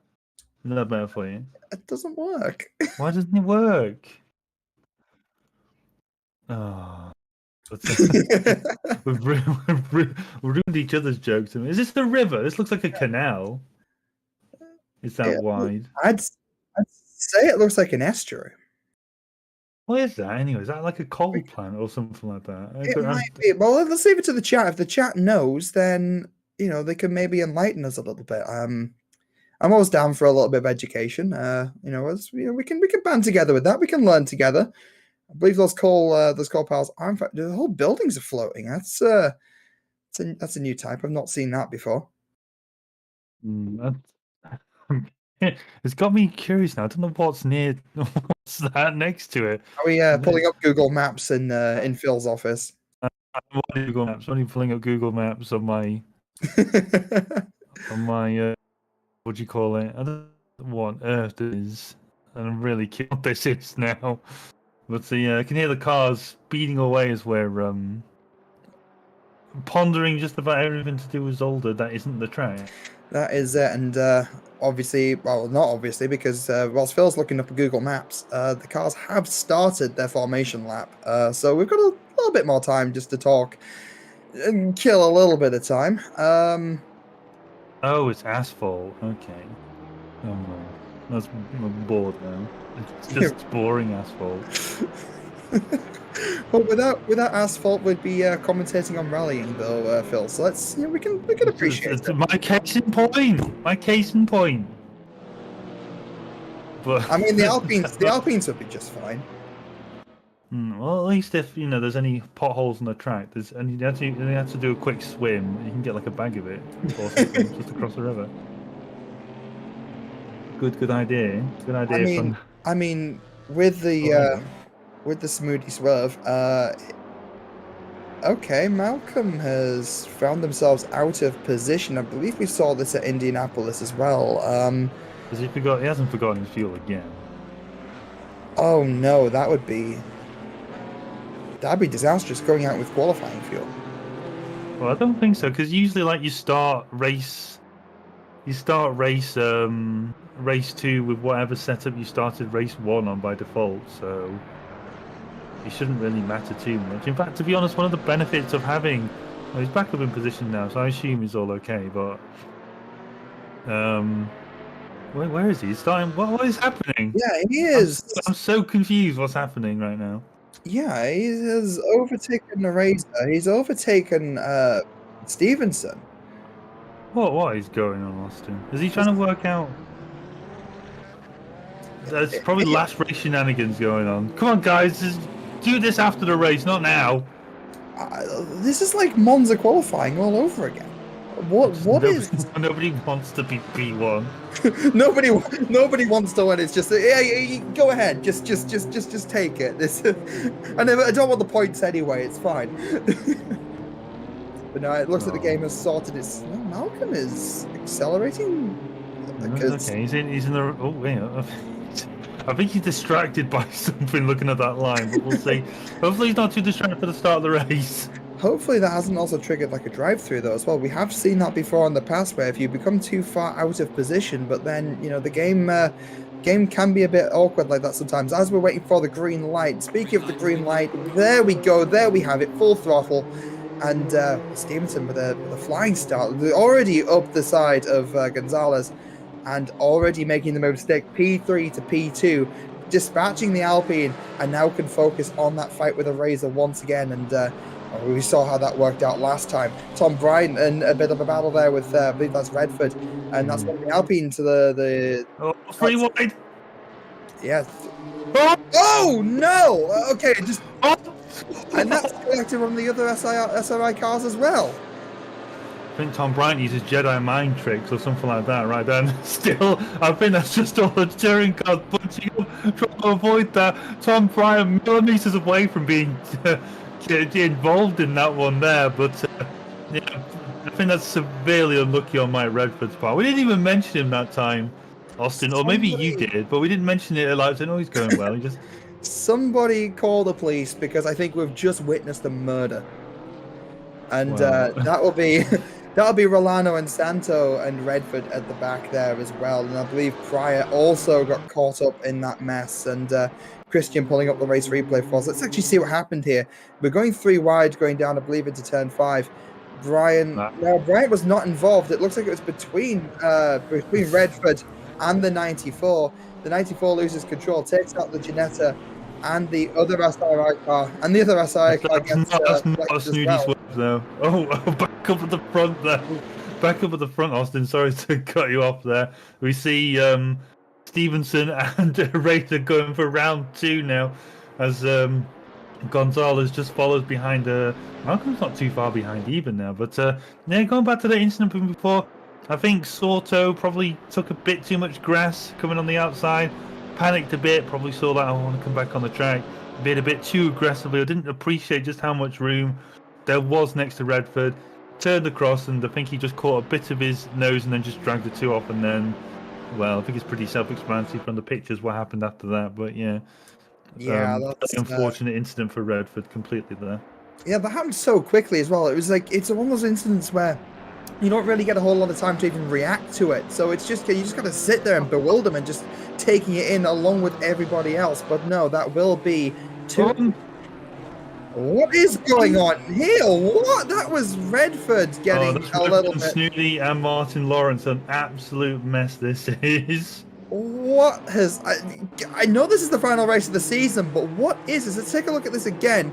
Is that better for you? it doesn't work. Why doesn't it work? Oh, we've ruined each other's jokes. Is this the river? This looks like a canal. It's that wide. I'd say it looks like an estuary. What is that anyway? Is that like a coal plant or something like that? It might be. Well, let's leave it to the chat. If the chat knows, then they can maybe enlighten us a little bit. I'm always down for a little bit of education. We can band together with that. We can learn together. I believe those coal piles are, in fact, the whole buildings are floating. That's a new type. I've not seen that before. It's got me curious now. I don't know what's that next to it. Are we pulling up Google Maps in Phil's office? I'm only pulling up Google Maps on my what do you call it? I don't know what on earth it is. and I'm really curious what this is now. But I can hear the cars speeding away as we're pondering just about everything to do with Zolder that isn't the track. That is it, and obviously, well, not obviously, because whilst Phil's looking up at Google Maps, the cars have started their formation lap, so we've got a little bit more time just to talk and kill a little bit of time. Oh, it's asphalt. Okay. Oh no. I'm bored now. It's just boring asphalt. Well, without asphalt, we'd be commentating on rallying, though, Phil. So let's, we can appreciate It's it. my case in point. My case in point. But I mean, the Alpines would be just fine. Well, at least if there's any potholes on the track, and you have to do a quick swim, you can get like a bag of it or something just across the river. Good idea. Good idea. I mean, with the smoothie swerve, okay, Malcolm has found themselves out of position. I believe we saw this at Indianapolis as well. Because he hasn't forgotten his fuel again. Oh no, that'd be disastrous going out with qualifying fuel. Well, I don't think so, because usually like you start race 2 with whatever setup you started race 1 on by default, so it shouldn't really matter too much. In fact, to be honest, one of the benefits of having he's back up in position now, so I assume he's all okay, but where is he? He's starting. What is happening? Yeah, he is. I'm so confused what's happening right now. Yeah, he has overtaken the racer. He's overtaken Stevenson. What is going on, Austin? Is he trying to work out? There's probably last race shenanigans going on. Come on, guys, just do this after the race, not now. This is like Monza qualifying all over again. Nobody wants to be P1. nobody wants to win. It's just go ahead, just take it. I don't want the points anyway. It's fine. But no, it looks like the game has sorted. Malcolm is accelerating. Okay, he's in the. Oh wait, I think he's distracted by something looking at that line. But we'll see. Hopefully, he's not too distracted for the start of the race. Hopefully that hasn't also triggered like a drive-through though as well. We have seen that before in the past where if you become too far out of position, but then the game can be a bit awkward like that sometimes. As we're waiting for the green light, speaking of the green light, there we go, there we have it, full throttle, and Stevenson with a flying start, already up the side of Gonzalez, and already making the mistake P3 to P2, dispatching the Alpine, and now can focus on that fight with a Razor once again. And we saw how that worked out last time. Tom Bryant and a bit of a battle there with, I believe that's Redford, and that's the Alpine to the free wide. Yeah. Oh no! Okay, just and that's collected on the other SRI cars as well. I think Tom Bryant uses Jedi mind tricks or something like that, right? Then still, I think that's just all the touring cars bunching up, trying to avoid that. Tom Bryant millimeters away from being involved in that one there, but yeah, I think that's severely unlucky on Mike Redford's part. We didn't even mention him that time, Austin, or maybe you did, but we didn't mention it. Like, I know he's going well. He just somebody call the police because I think we've just witnessed a murder, and that'll be Rolano and Santo and Redford at the back there as well, and I believe Pryor also got caught up in that mess, and Christian pulling up the race replay for us. Let's actually see what happened here. We're going 3 wide, going down, I believe, into turn 5. Bryant was not involved. It looks like it was between Redford and the 94. The 94 loses control, takes out the Ginetta and the other SRI car, and the other SRI car gets that's not a snooty swerve though. Oh, back up at the front there. Back up at the front, Austin. Sorry to cut you off there. We see Stevenson and Raider going for round 2 now, as Gonzalez just follows behind. Malcolm's not too far behind even now, but yeah, going back to the incident from before, I think Soto probably took a bit too much grass coming on the outside, panicked a bit, probably saw that I want to come back on the track, bit a bit too aggressively. I didn't appreciate just how much room there was next to Redford, turned across, and I think he just caught a bit of his nose and then just dragged the 2 off, and then well. I think it's pretty self-explanatory from the pictures what happened after that. But yeah, Yeah, very that's unfortunate incident for Redford completely there. yeah, that happened so quickly as well. It was like it's one of those incidents where you don't really get a whole lot of time to even react to it. So it's just you just got to sit there in bewilderment, just taking it in along with everybody else. But no, that will be two. What is going on here? What? That was Redford Oh, getting that's a little Redford, bit. Snooty, and Martin Lawrence. An absolute mess this is. What has I know this is the final race of the season, but what is this? Let's take a look at this again.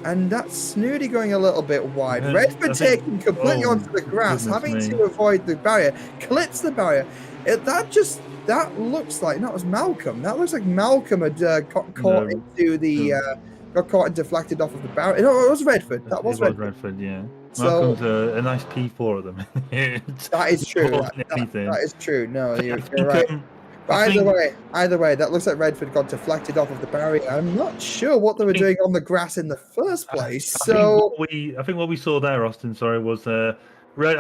And that's Snooty going a little bit wide. Redford I think. taking completely Oh, onto the grass, goodness having me. to avoid the barrier, clips the barrier. That looks like that was Malcolm. That looks like Malcolm had got caught No, into the got caught and deflected off of the barrier. No, it was Redford. That it was was Redford. Redford, yeah. So Malcolm's a nice P4 at the minute. that is true. More than anything. That is true. No, I you're think, right. But I think either way, that looks like Redford got deflected off of the barrier. I'm not sure what they were doing on the grass in the first place. So I think what we saw there, Austin, sorry, was I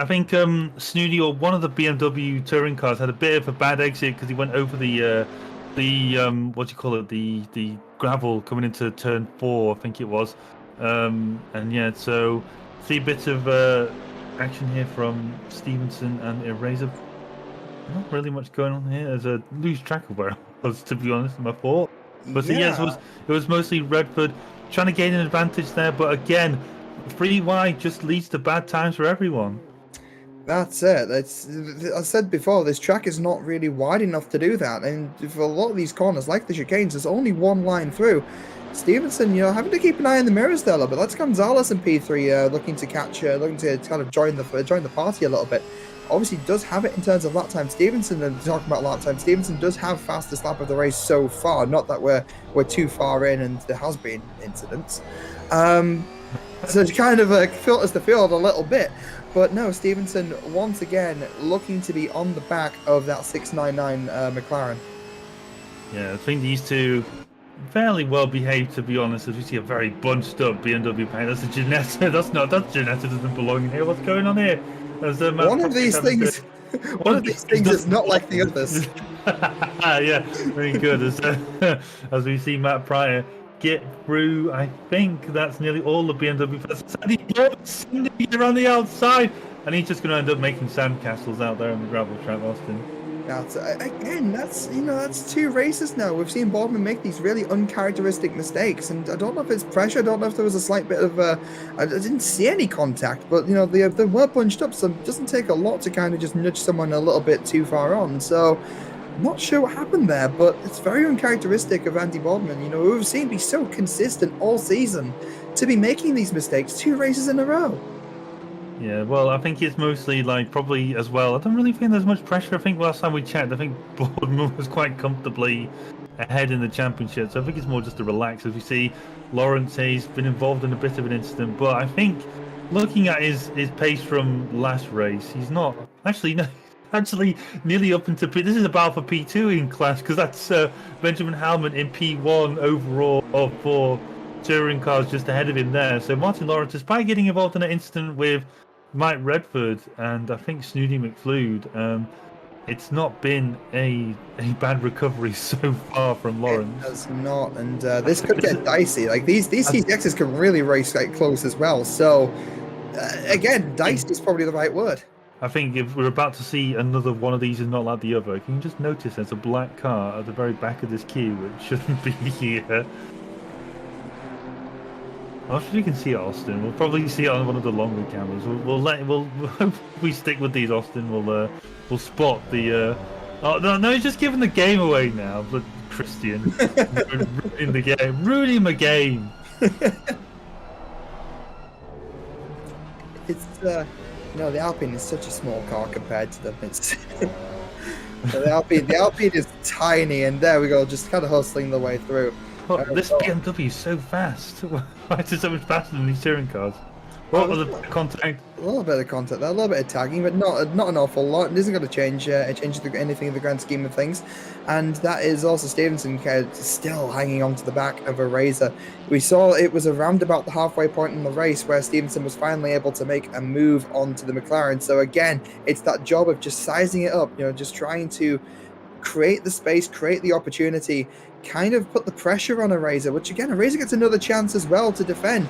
think Snooty or one of the BMW touring cars had a bit of a bad exit because he went over the what do you call it, the gravel coming into turn 4, I think it was, and yeah, so see a bit of action here from Stevenson and Eraser. Not really much going on here. There's a lose track of where I was, to be honest, in my thought. But so, yes, it was mostly Redford trying to gain an advantage there. But again, 3 wide just leads to bad times for everyone. that's it. I said before, this track is not really wide enough to do that. And for a lot of these corners, like the chicanes, there's only one line through. Stevenson, having to keep an eye on the mirrors there a little bit. That's Gonzalez and P3 looking to kind of join the party a little bit. Obviously does have it in terms of lap time. Stevenson, and talking about lap time, Stevenson does have fastest lap of the race so far. Not that we're too far in and there has been incidents. So it kind of filters the field a little bit. But no, Stevenson once again looking to be on the back of that 699 McLaren. Yeah, I think these two fairly well behaved, to be honest, as we see a very bunched up BMW paint. That's a Ginetta. That's Ginetta doesn't belong in here. What's going on here? One of these things is not like the others. Yeah, very good. As we see Matt Pryor get through, I think that's nearly all the BMW fans. He's around the outside, and he's just going to end up making sandcastles out there on the gravel track, Austin. That's 2 races now. We've seen Boardman make these really uncharacteristic mistakes, and I don't know if it's pressure. I don't know if there was a slight bit of I didn't see any contact, but they were bunched up, so it doesn't take a lot to kind of just nudge someone a little bit too far on. So not sure what happened there, but it's very uncharacteristic of Andy Boardman. We've seen be so consistent all season to be making these mistakes 2 races in a row. Yeah, well, I think it's mostly probably as well. I don't really think there's much pressure. I think last time we checked, I think Boardman was quite comfortably ahead in the championship. So I think it's more just to relax. As we see, Lawrence, he's been involved in a bit of an incident. But I think looking at his pace from last race, he's not actually no. Actually, nearly up into P. This is a battle for P2 in class because that's Benjamin Howman in P1 overall of 4 touring cars just ahead of him there. So Martin Lawrence, despite getting involved in an incident with Mike Redford and I think Snooty McFlude, it's not been a bad recovery so far from Lawrence. It does not, and this could get dicey. Like these CCXs can really race close as well. So again, dicey is probably the right word. I think if we're about to see another one of these is not like the other, you can just notice there's a black car at the very back of this queue, which shouldn't be here. I'm not sure you can see it, Austin. We'll probably see it on one of the longer cameras. If we stick with these, Austin, we'll spot the. Oh no, he's just giving the game away now. But Christian, ruining the game, ruining the game. It's the Alpine is such a small car compared to them. It's the Alpine is tiny, and there we go, just kind of hustling the way through. Oh, this BMW is so fast. Why is it so much faster than these touring cars? What was the contact? A little bit of contact there, a little bit of tagging, but not an awful lot. It isn't going to change anything in the grand scheme of things. And that is also Stevenson still hanging on to the back of a Razor. We saw it was around about the halfway point in the race where Stevenson was finally able to make a move onto the McLaren. So again, it's that job of just sizing it up, just trying to create the space, create the opportunity, kind of put the pressure on Eraser, which again, Eraser gets another chance as well to defend.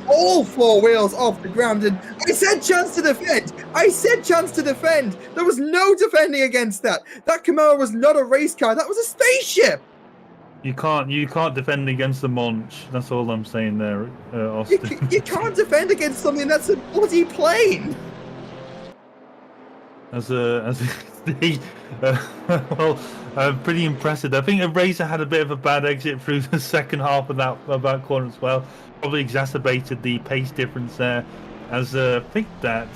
All 4 wheels off the ground, and I said chance to defend. I said chance to defend. There was no defending against that. That Camaro was not a race car. That was a spaceship. You can't defend against the Monch. That's all I'm saying there, Austin. You can't defend against something that's a bloody plane. Pretty impressive. I think Eraser had a bit of a bad exit through the second half of that corner as well. Probably exacerbated the pace difference there. As I think that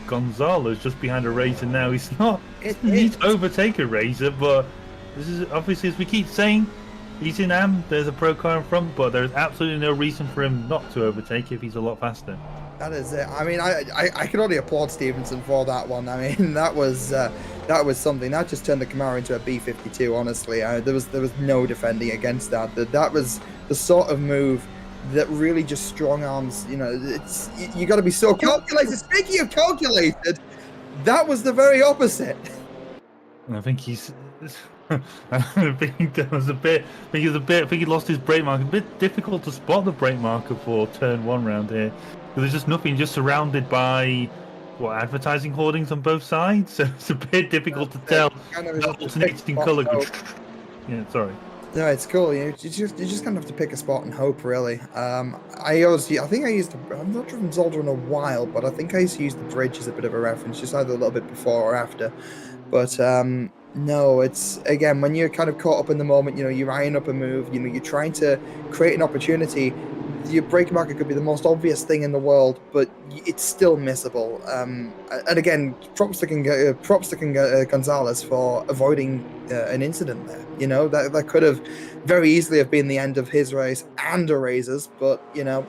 Gonzalo's just behind Eraser now. He's not. He needs to overtake Eraser, but this is obviously, as we keep saying, he's in AM. There's a pro car in front, but there's absolutely no reason for him not to overtake if he's a lot faster. That is it. I mean, I can only applaud Stevenson for that one. I mean, that was something that just turned the Camaro into a B52. Honestly, there was no defending against that. That was the sort of move that really just strong arms. You know, it's you got to be so calculated. Speaking of calculated, that was the very opposite. I think he's. I think there was a bit. I think he lost his brake marker. A bit difficult to spot the brake marker for turn 1 round here. There's just nothing, just surrounded by advertising hoardings on both sides. So it's a bit difficult to tell. Kind of That alternating colour. Yeah, sorry. No, it's cool. You just kind of have to pick a spot and hope, really. I've not driven Zolder in a while, but I think I used to use the bridge as a bit of a reference, just either a little bit before or after. But no, it's again when you're kind of caught up in the moment. You know, you're eyeing up a move. You know, you're trying to create an opportunity. Your brake marker could be the most obvious thing in the world, but it's still missable. And again, props to Gonzalez for avoiding an incident there. You know, that could have very easily have been the end of his race and Eraser's, but you know,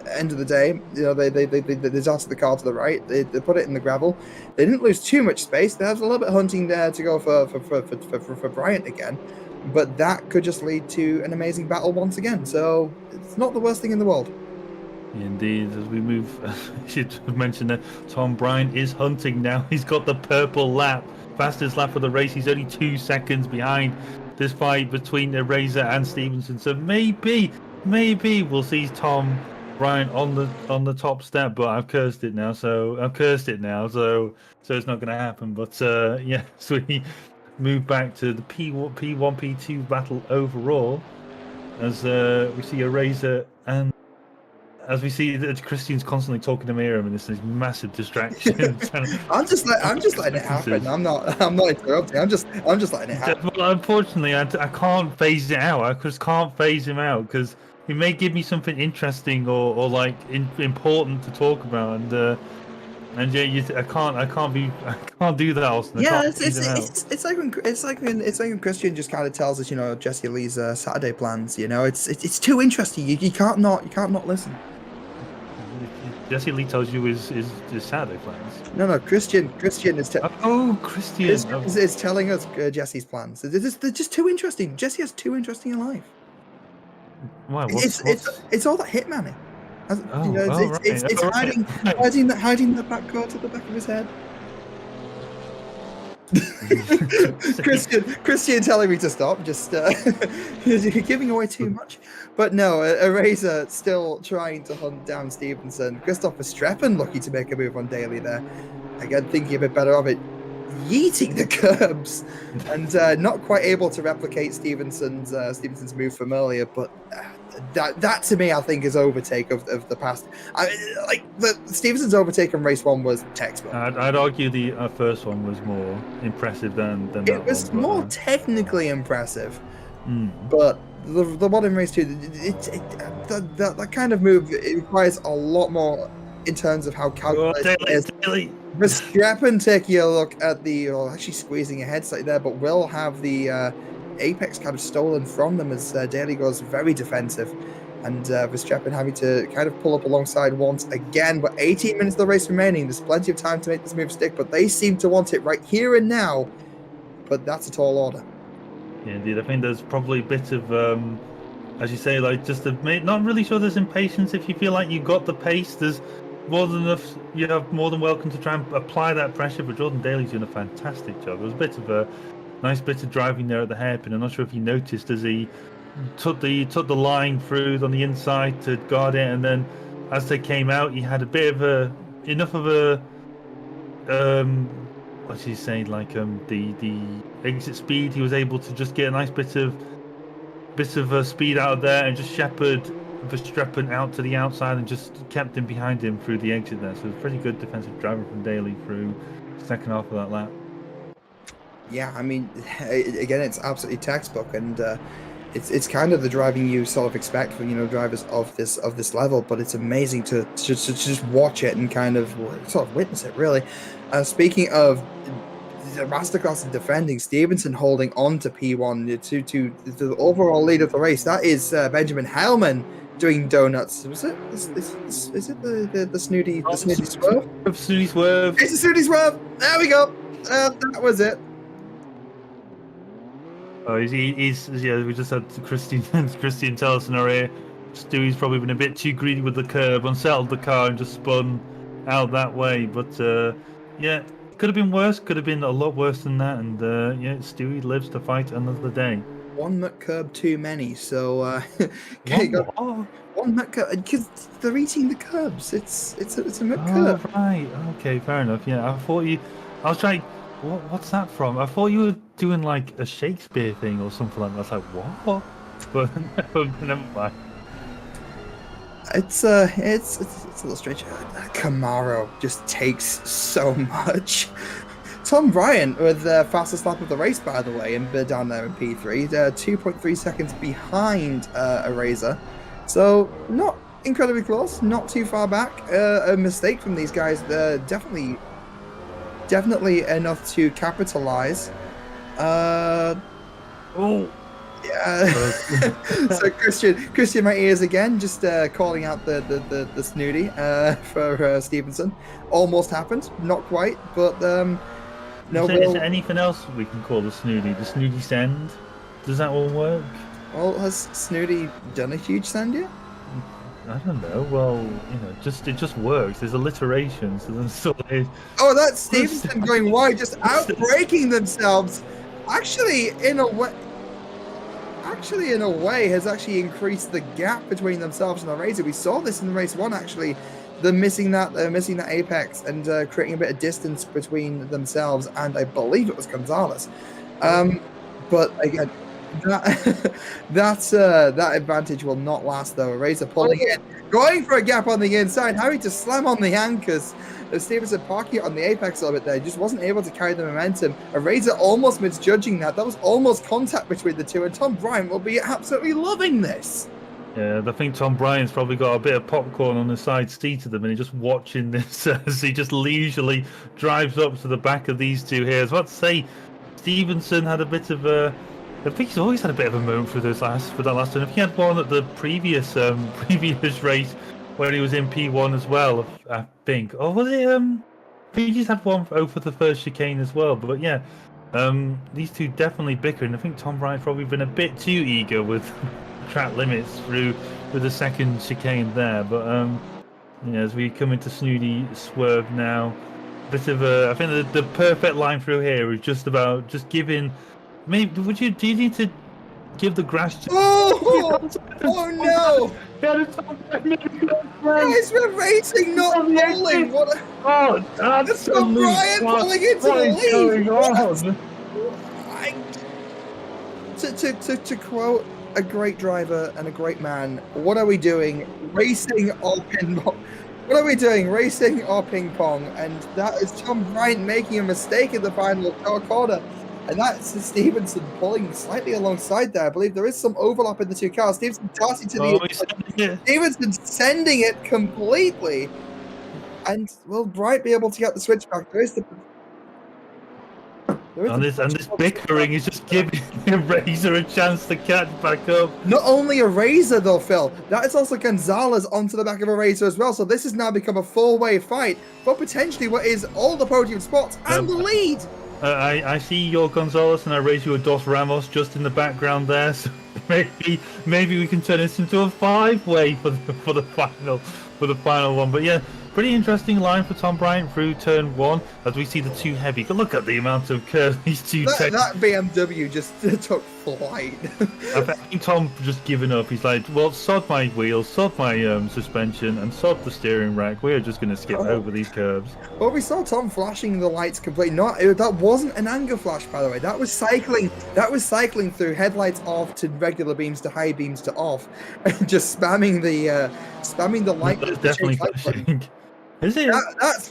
end of the day, you know, they darted the car to the right. They put it in the gravel. They didn't lose too much space. They had a little bit of hunting there to go for Bryant again. But that could just lead to an amazing battle once again. So it's not the worst thing in the world. Indeed, as we move, I should mention that Tom Bryant is hunting now. He's got the purple lap, fastest lap of the race. He's only 2 seconds behind this fight between Eraser and Stevenson. So maybe we'll see Tom Bryant on the top step. But I've cursed it now, so it's not going to happen. But yeah, so we move back to the P1, P2 battle overall, as we see Eraser and as we see that Christian's constantly talking to Miriam, and this is massive distraction. I'm just letting it happen. I'm not interrupting. I'm just letting it happen. Well, unfortunately, I can't phase it out. I just can't phase him out because he may give me something interesting or like important to talk about, and yeah, I can't do that, Austin. Yeah, it's like when Christian just kind of tells us, you know, Jesse Lee's Saturday plans. You know, it's too interesting. You can't not listen. Jesse Lee tells you his Saturday plans. No, Christian is Christian is telling us Jesse's plans. They're just too interesting. Jesse has too interesting in life. Why? It's all that hitman. It's right. hiding the back cord to the back of his head. Christian telling me to stop, just giving away too much. But no, Eraser still trying to hunt down Stevenson. Christopher Streppen lucky to make a move on Daly there. Again, thinking a bit better of it, yeeting the curbs, and not quite able to replicate Stevenson's move from earlier. But that to me, I think, is overtake of the past. Stevenson's overtake in race 1 was textbook. I'd argue the first one was more impressive than that. It was more technically impressive, Mm. but the one in race 2, that kind of move, it requires a lot more in terms of how calculated it is. Verstappen taking a look at actually squeezing ahead slightly there, but will have the apex kind of stolen from them as Daly goes very defensive, and Verstappen having to kind of pull up alongside once again. But 18 minutes of the race remaining, there's plenty of time to make this move stick, but they seem to want it right here and now. But that's a tall order. Yeah, indeed. I think there's probably a bit of, as you say, like not really sure there's impatience. If you feel like you got the pace, there's more than enough. You're more than welcome to try and apply that pressure. But Jordan Daly's doing a fantastic job. It was a bit of nice bit of driving there at the hairpin. I'm not sure if you noticed as he took the line through on the inside to guard it, and then as they came out, he had a bit of enough of a what's he saying, like the exit speed. He was able to just get a nice bit of speed out of there and just shepherd Verstappen out to the outside and just kept him behind him through the exit there. So it was pretty good defensive driving from Daly through the second half of that lap. Yeah, I mean, again, it's absolutely textbook, and it's kind of the driving you sort of expect from drivers of this level. But it's amazing to just watch it and kind of sort of witness it, really. Speaking of the masterclass in defending, Stevenson holding on to P1 to the overall lead of the race. That is Benjamin Hellman doing donuts. Was it? Is it the snooty swerve? Snooty swerve. It's a snooty swerve. There we go. That was it. Oh, he's yeah. We just had Christian tell us in our ear. Stewie's probably been a bit too greedy with the curb, unsettled the car, and just spun out that way. But yeah, could have been worse. Could have been a lot worse than that. And yeah, Stewie lives to fight another day. One McCurb too many. So one McCurb, because they're eating the curbs. It's a McCurb. Oh, right. Okay, fair enough. Yeah, I was trying. What's that from? I thought you were doing like a Shakespeare thing or something like that. I was like, what? But never mind. It's a little strange. Camaro just takes so much. Tom Bryant with the fastest lap of the race, by the way, and down there in P3, 2.3 seconds behind a Razor. So not incredibly close, not too far back. A mistake from these guys. Definitely enough to capitalize. Oh. Yeah. So Christian, my ears again, just calling out the snooty for Stevenson. Almost happened, not quite, but no. So is there anything else we can call the snooty? The snooty send? Does that all work? Well, has Snooty done a huge send yet? I don't know. Well, it just works. There's alliterations. Oh, that's Stevenson going wide, just outbraking themselves. Actually, in a way, has actually increased the gap between themselves and the Razor. We saw this in race 1, actually. They're missing that apex and creating a bit of distance between themselves and I believe it was Gonzalez. But again, that advantage will not last though. Razor pulling in, going for a gap on the inside, having to slam on the anchors. Stevenson parking it on the apex a little bit there, just wasn't able to carry the momentum. A Razor almost misjudging that. That was almost contact between the two, and Tom Bryant will be absolutely loving this. Yeah, I think Tom Bryant's probably got a bit of popcorn on the side seat of them, and he's just watching this as he just leisurely drives up to the back of these two here. I was about to say, Stevenson had a bit of a. I think he's always had a bit of a moment for that last turn. If he had one at the previous race when he was in P1 as well, I think. Or was it? I think he's had one for the first chicane as well. But yeah, these two definitely bickering. I think Tom Bryant's probably been a bit too eager with track limits through with the second chicane there. But as we come into Snooty swerve now, bit of a. I think the perfect line through here is just giving. Maybe do you need to give the grass to oh no! Guys, we're racing, not rolling. What that's Tom Bryant pulling into the lead. To quote a great driver and a great man, what are we doing? Racing or pinball? What are we doing? Racing or ping pong? And that is Tom Bryant making a mistake in the final quarter. And that's Stevenson pulling slightly alongside there. I believe there is some overlap in the two cars. Stevenson tossing to the Stevenson sending it completely. And will Bright be able to get the switch back? This bickering is just giving Razor a chance to catch back up. Not only a Razor though, Phil, that is also Gonzalez onto the back of a Razor as well. So this has now become a four-way fight for potentially what is all the podium spots and the lead. I see your Gonzalez and I raise you a Dos Ramos just in the background there, so maybe we can turn this into a five-way for the final one. But yeah, pretty interesting line for Tom Bryant through turn 1 as we see the two heavy. Look at the amount of curves these two take. That BMW just took flight. I think Tom just given up. He's like, well, sod my wheels, sod my suspension, and sod the steering rack. We're just going to skip over these curves. Well, we saw Tom flashing the lights completely. That wasn't an anger flash, by the way. That was cycling. That was cycling through headlights off to regular beams to high beams to off, and just spamming the light. That's definitely flashing. Is it? That's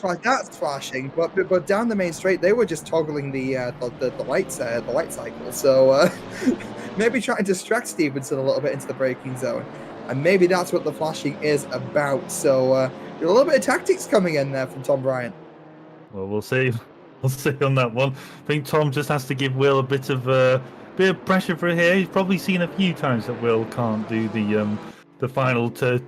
flashing, but down the main straight they were just toggling the lights the light cycle. So maybe trying to distract Stevenson a little bit into the braking zone, and maybe that's what the flashing is about. So a little bit of tactics coming in there from Tom Bryant. Well, we'll see. We'll see on that one. I think Tom just has to give Will a bit of pressure for here. He's probably seen a few times that Will can't do the final to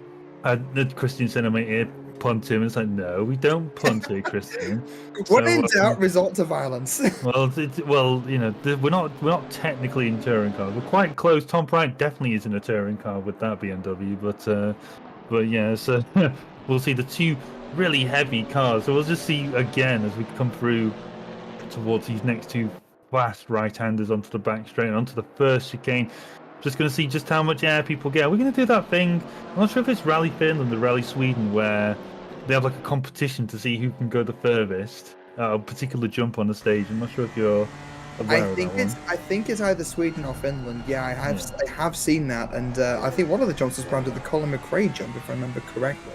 Christian Cinema here. Punt him. It's like, no, we don't punt here, Christian. When in doubt, resort to violence. well, you know, we're not technically in touring car. We're quite close. Tom Bryant definitely is in a touring car with that BMW, but yeah, so we'll see the two really heavy cars. So we'll just see again as we come through towards these next two fast right-handers onto the back straight and onto the first chicane. Just going to see just how much air people get. We're going to do that thing. I'm not sure if it's Rally Finland or Rally Sweden where they have like a competition to see who can go the furthest. A particular jump on the stage. I'm not sure if you're aware of that one. I think it's either Sweden or Finland. Yeah, I have seen that, and I think one of the jumps was branded the Colin McRae jump, if I remember correctly.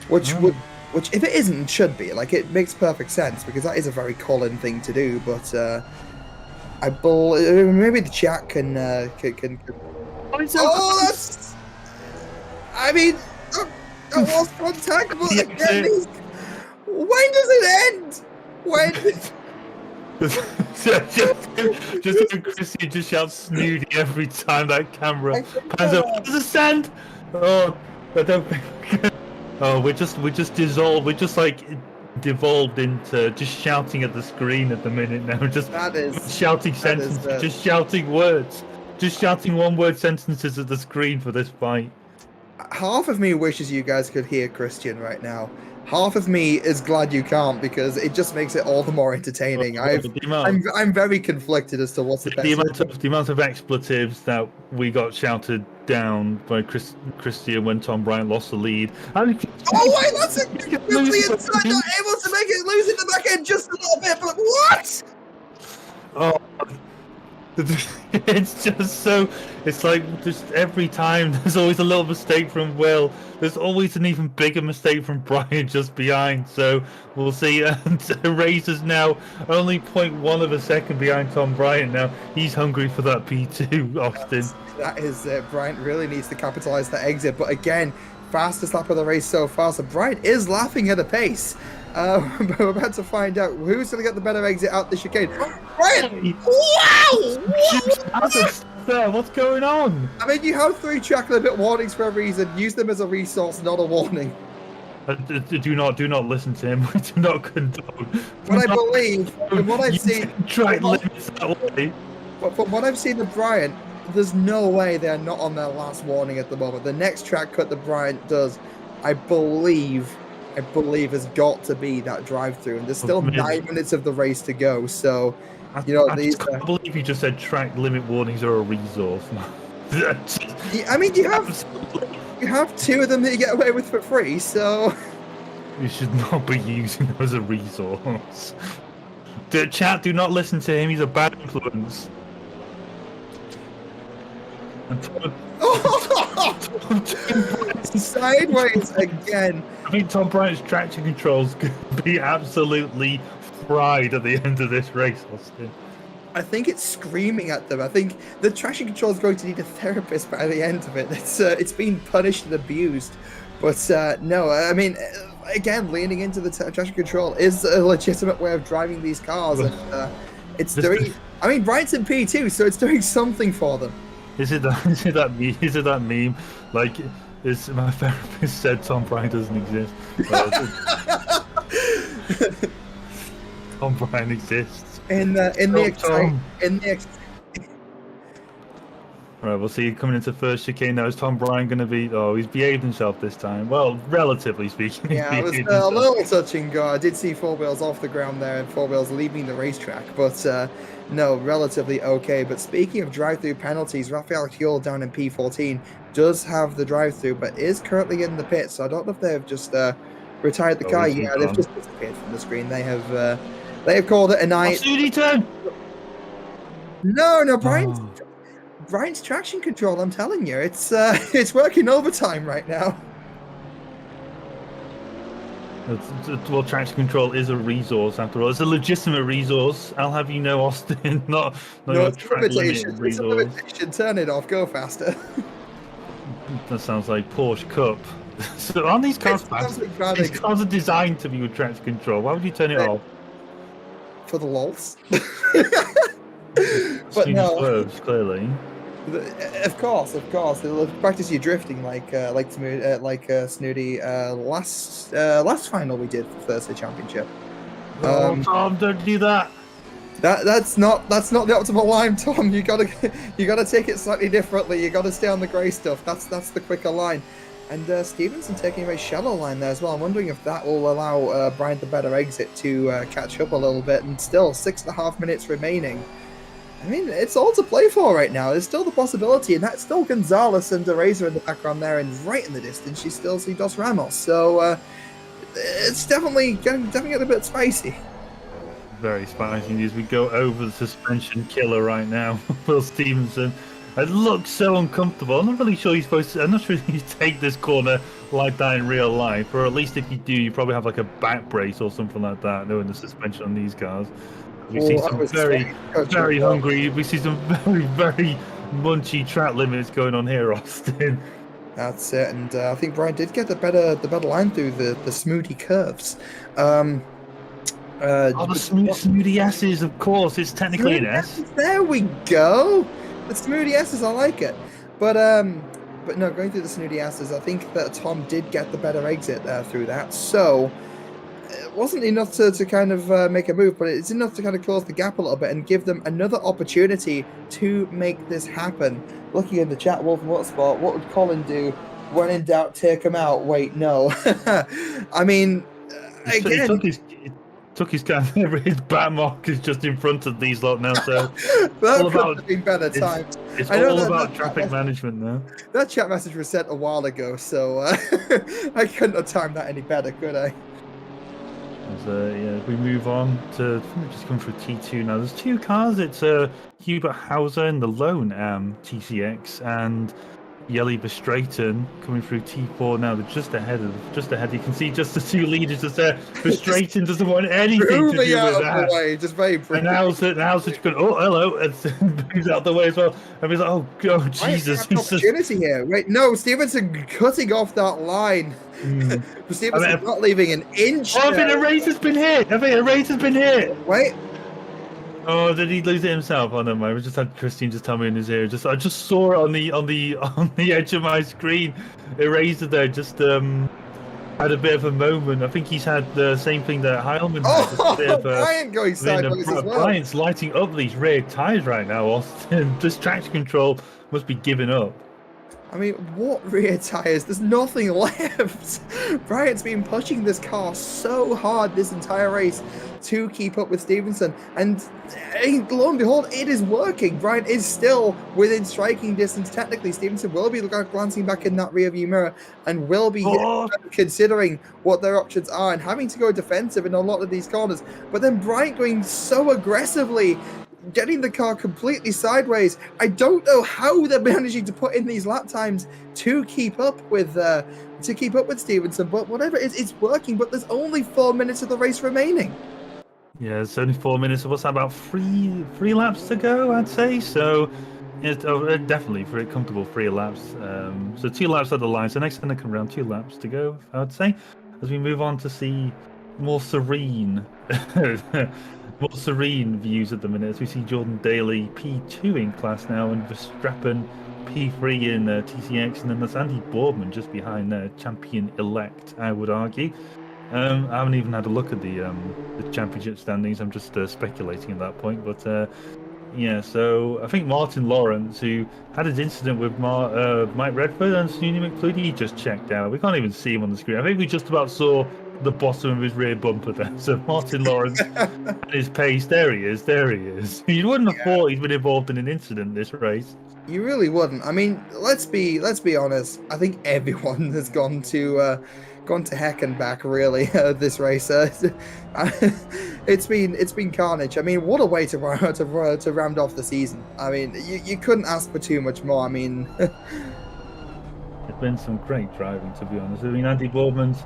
Which if it isn't, it should be. Like, it makes perfect sense because that is a very Colin thing to do. But I believe maybe the chat can. Oh, that's. I mean, that was contact, but again, when does it end? When? just when Christian just shouts snooty every time that camera pans up. There's a send. Oh, I don't think. Oh, we're just dissolved. We're just like devolved into just shouting at the screen at the minute now. Just shouting sentences, just shouting words, just shouting one-word sentences at the screen for this fight. Half of me wishes you guys could hear Christian right now. Half of me is glad you can't because it just makes it all the more entertaining. I'm very conflicted as to what's the best. The amount of expletives that we got shouted down by Christian when Tom Bryant lost the lead. Oh wait, that's it! From the inside, not able to make it, losing the back end just a little bit, but what? Oh. It's just so. It's like just every time there's always a little mistake from Will. There's always an even bigger mistake from Brian just behind. So we'll see. And Razor's now only 0.1 of a second behind Tom Bryant. Now he's hungry for that P2. Austin. That is Bryant really needs to capitalize that exit. But again, fastest lap of the race so far. So Bryant is laughing at a pace. But we're about to find out who's going to get the better exit out the chicane. Bryant! Wow! What's going on? I mean, you have 3 track limit warnings for a reason. Use them as a resource, not a warning. Do not listen to him. We do not condone. But I believe, from what I've seen, track limits that way. But from what I've seen of Bryant, there's no way they're not on their last warning at the moment. The next track cut that Bryant does, I believe has got to be that drive-through, and there's still 9 minutes of the race to go. So, you know, I can't believe you just said track limit warnings are a resource. I mean, you have 2 of them that you get away with for free. So you should not be using them as a resource. The chat, do not listen to him. He's a bad influence. Sideways again. I think Tom Bryant's traction controls could be absolutely fried at the end of this race, Austin. I think it's screaming at them. I think the traction control is going to need a therapist by the end of it. It's been punished and abused. But no, I mean, again, leaning into the traction control is a legitimate way of driving these cars. And it's doing. I mean, Bryant's in P2, so it's doing something for them. Is it that meme? Like, my therapist said Tom Bryant doesn't exist. Tom Bryant exists. In the Right, we'll see coming into first chicane now. Is Tom Bryan going to be... Oh, he's behaved himself this time. Well, relatively speaking, he's Yeah, it was behaved a himself. little touch and go. I did see Four Wheels off the ground there and Four Wheels leaving the racetrack, but no, relatively okay. But speaking of drive-through penalties, Rafael Huel down in P14 does have the drive-through, but is currently in the pit. So I don't know if they've just retired the Oh, car. he's Yeah, they've gone. just disappeared from the screen. They have called it a Oh, night. Sudi turn! No, Oh. Brian's traction control. I'm telling you, it's working overtime right now. Well, traction control is a resource after all. It's a legitimate resource. I'll have you know, Austin, not No, your it's a track limitation. limit It's a resource. limitation. Turn it off. Go faster. That sounds like Porsche Cup. So aren't these cars It's fast? something bad These cars are designed to be with traction control. Why would you turn it off? for the lols. But But no, swerves, clearly. of course, they'll practice your drifting Snooty last final we did for Thursday Championship. Oh, Tom, don't do that. That's not the optimal line, Tom. You gotta take it slightly differently. You gotta stay on the grey stuff. That's the quicker line. And Stevenson taking a very shallow line there as well. I'm wondering if that will allow Brian the better exit to catch up a little bit. And still 6.5 minutes remaining. I mean, it's all to play for right now. There's still the possibility, and that's still Gonzalez and Razor in the background there, and right in the distance, you still see Dos Ramos. So it's definitely getting a bit spicy. Very spicy news. We go over the suspension killer right now. Will Stevenson. It looks so uncomfortable. I'm not really sure I'm not sure you take this corner like that in real life, or at least if you do, you probably have like a back brace or something like that, knowing the suspension on these cars. We see some very hungry. We see some very munchy track limits going on here, Austin. That's it, and I think Brian did get the better line through the smoothie curves. The smoothie S's, of course. It's technically an S. There we go. The smoothie S's, I like it. But no, going through the snooty S's, I think that Tom did get the better exit through that. So it wasn't enough to kind of make a move, but it's enough to kind of close the gap a little bit and give them another opportunity to make this happen. Looking in the chat, Wolf Motorsport, what would Colin do? When in doubt, take him out. Wait, no. I mean, again... He took his car. His back mark is just in front of these lot now, so that could have been better times. It's all about traffic management now. That chat message was sent a while ago, so I couldn't have timed that any better, could I? Yeah, we move on to just come through T2 now. There's two cars. It's Hubert Hauser in the lone TCX and Yeli Verstraeten coming through T4 now. They're just ahead. You can see just the two leaders just there. Verstraeten doesn't want anything to do with that. Way, just very and Hauser just going, oh, hello, and moves out the way as well. And he's like, oh, Jesus. Opportunity here. Wait, no, Stevenson cutting off that line. Stevenson not leaving an inch. Oh, I think a race has been hit. Wait. Oh, did he lose it himself? Oh no, I just had Christine just tell me in his ear. I just saw it on the edge of my screen. Eraser there just had a bit of a moment. I think he's had the same thing that Heilman had. Oh, Brian going sideways as well. Brian's lighting up these rear tires right now, Austin. This traction control must be giving up. I mean, what rear tires? There's nothing left. Bryant's been pushing this car so hard this entire race to keep up with Stevenson. And lo and behold, it is working. Bryant is still within striking distance. Technically, Stevenson will be glancing back in that rearview mirror and will be considering what their options are and having to go defensive in a lot of these corners. But then Bryant going so aggressively, getting the car completely sideways. I don't know how they're managing to put in these lap times to keep up with Stevenson, but whatever it is, it's working. But there's only 4 minutes of the race remaining. Yeah, it's only 4 minutes. What's that, about three laps to go, I'd say. So it's definitely very comfortable 3 laps. So 2 laps at the line. So next time they come around, 2 laps to go, I'd say. As we move on to see more serene views at the minute, as we see Jordan Daly P2 in class now and Verstappen P3 in TCX, and then there's Andy Boardman just behind champion elect, I would argue. I haven't even had a look at the championship standings. I'm just speculating at that point, but Yeah, so I think Martin Lawrence, who had his incident with Mike Redford and Snooty McFlutie, he just checked out. We can't even see him on the screen. I think we just about saw the bottom of his rear bumper there. So Martin Lawrence at his pace, there he is, there he is. You wouldn't have thought he's been involved in an incident this race. You really wouldn't. I mean, let's be honest. I think everyone has gone to heck and back really this race. It's been carnage. I mean, what a way to round off the season. I mean, you couldn't ask for too much more. I mean, There's been some great driving, to be honest. I mean, Andy Boardman's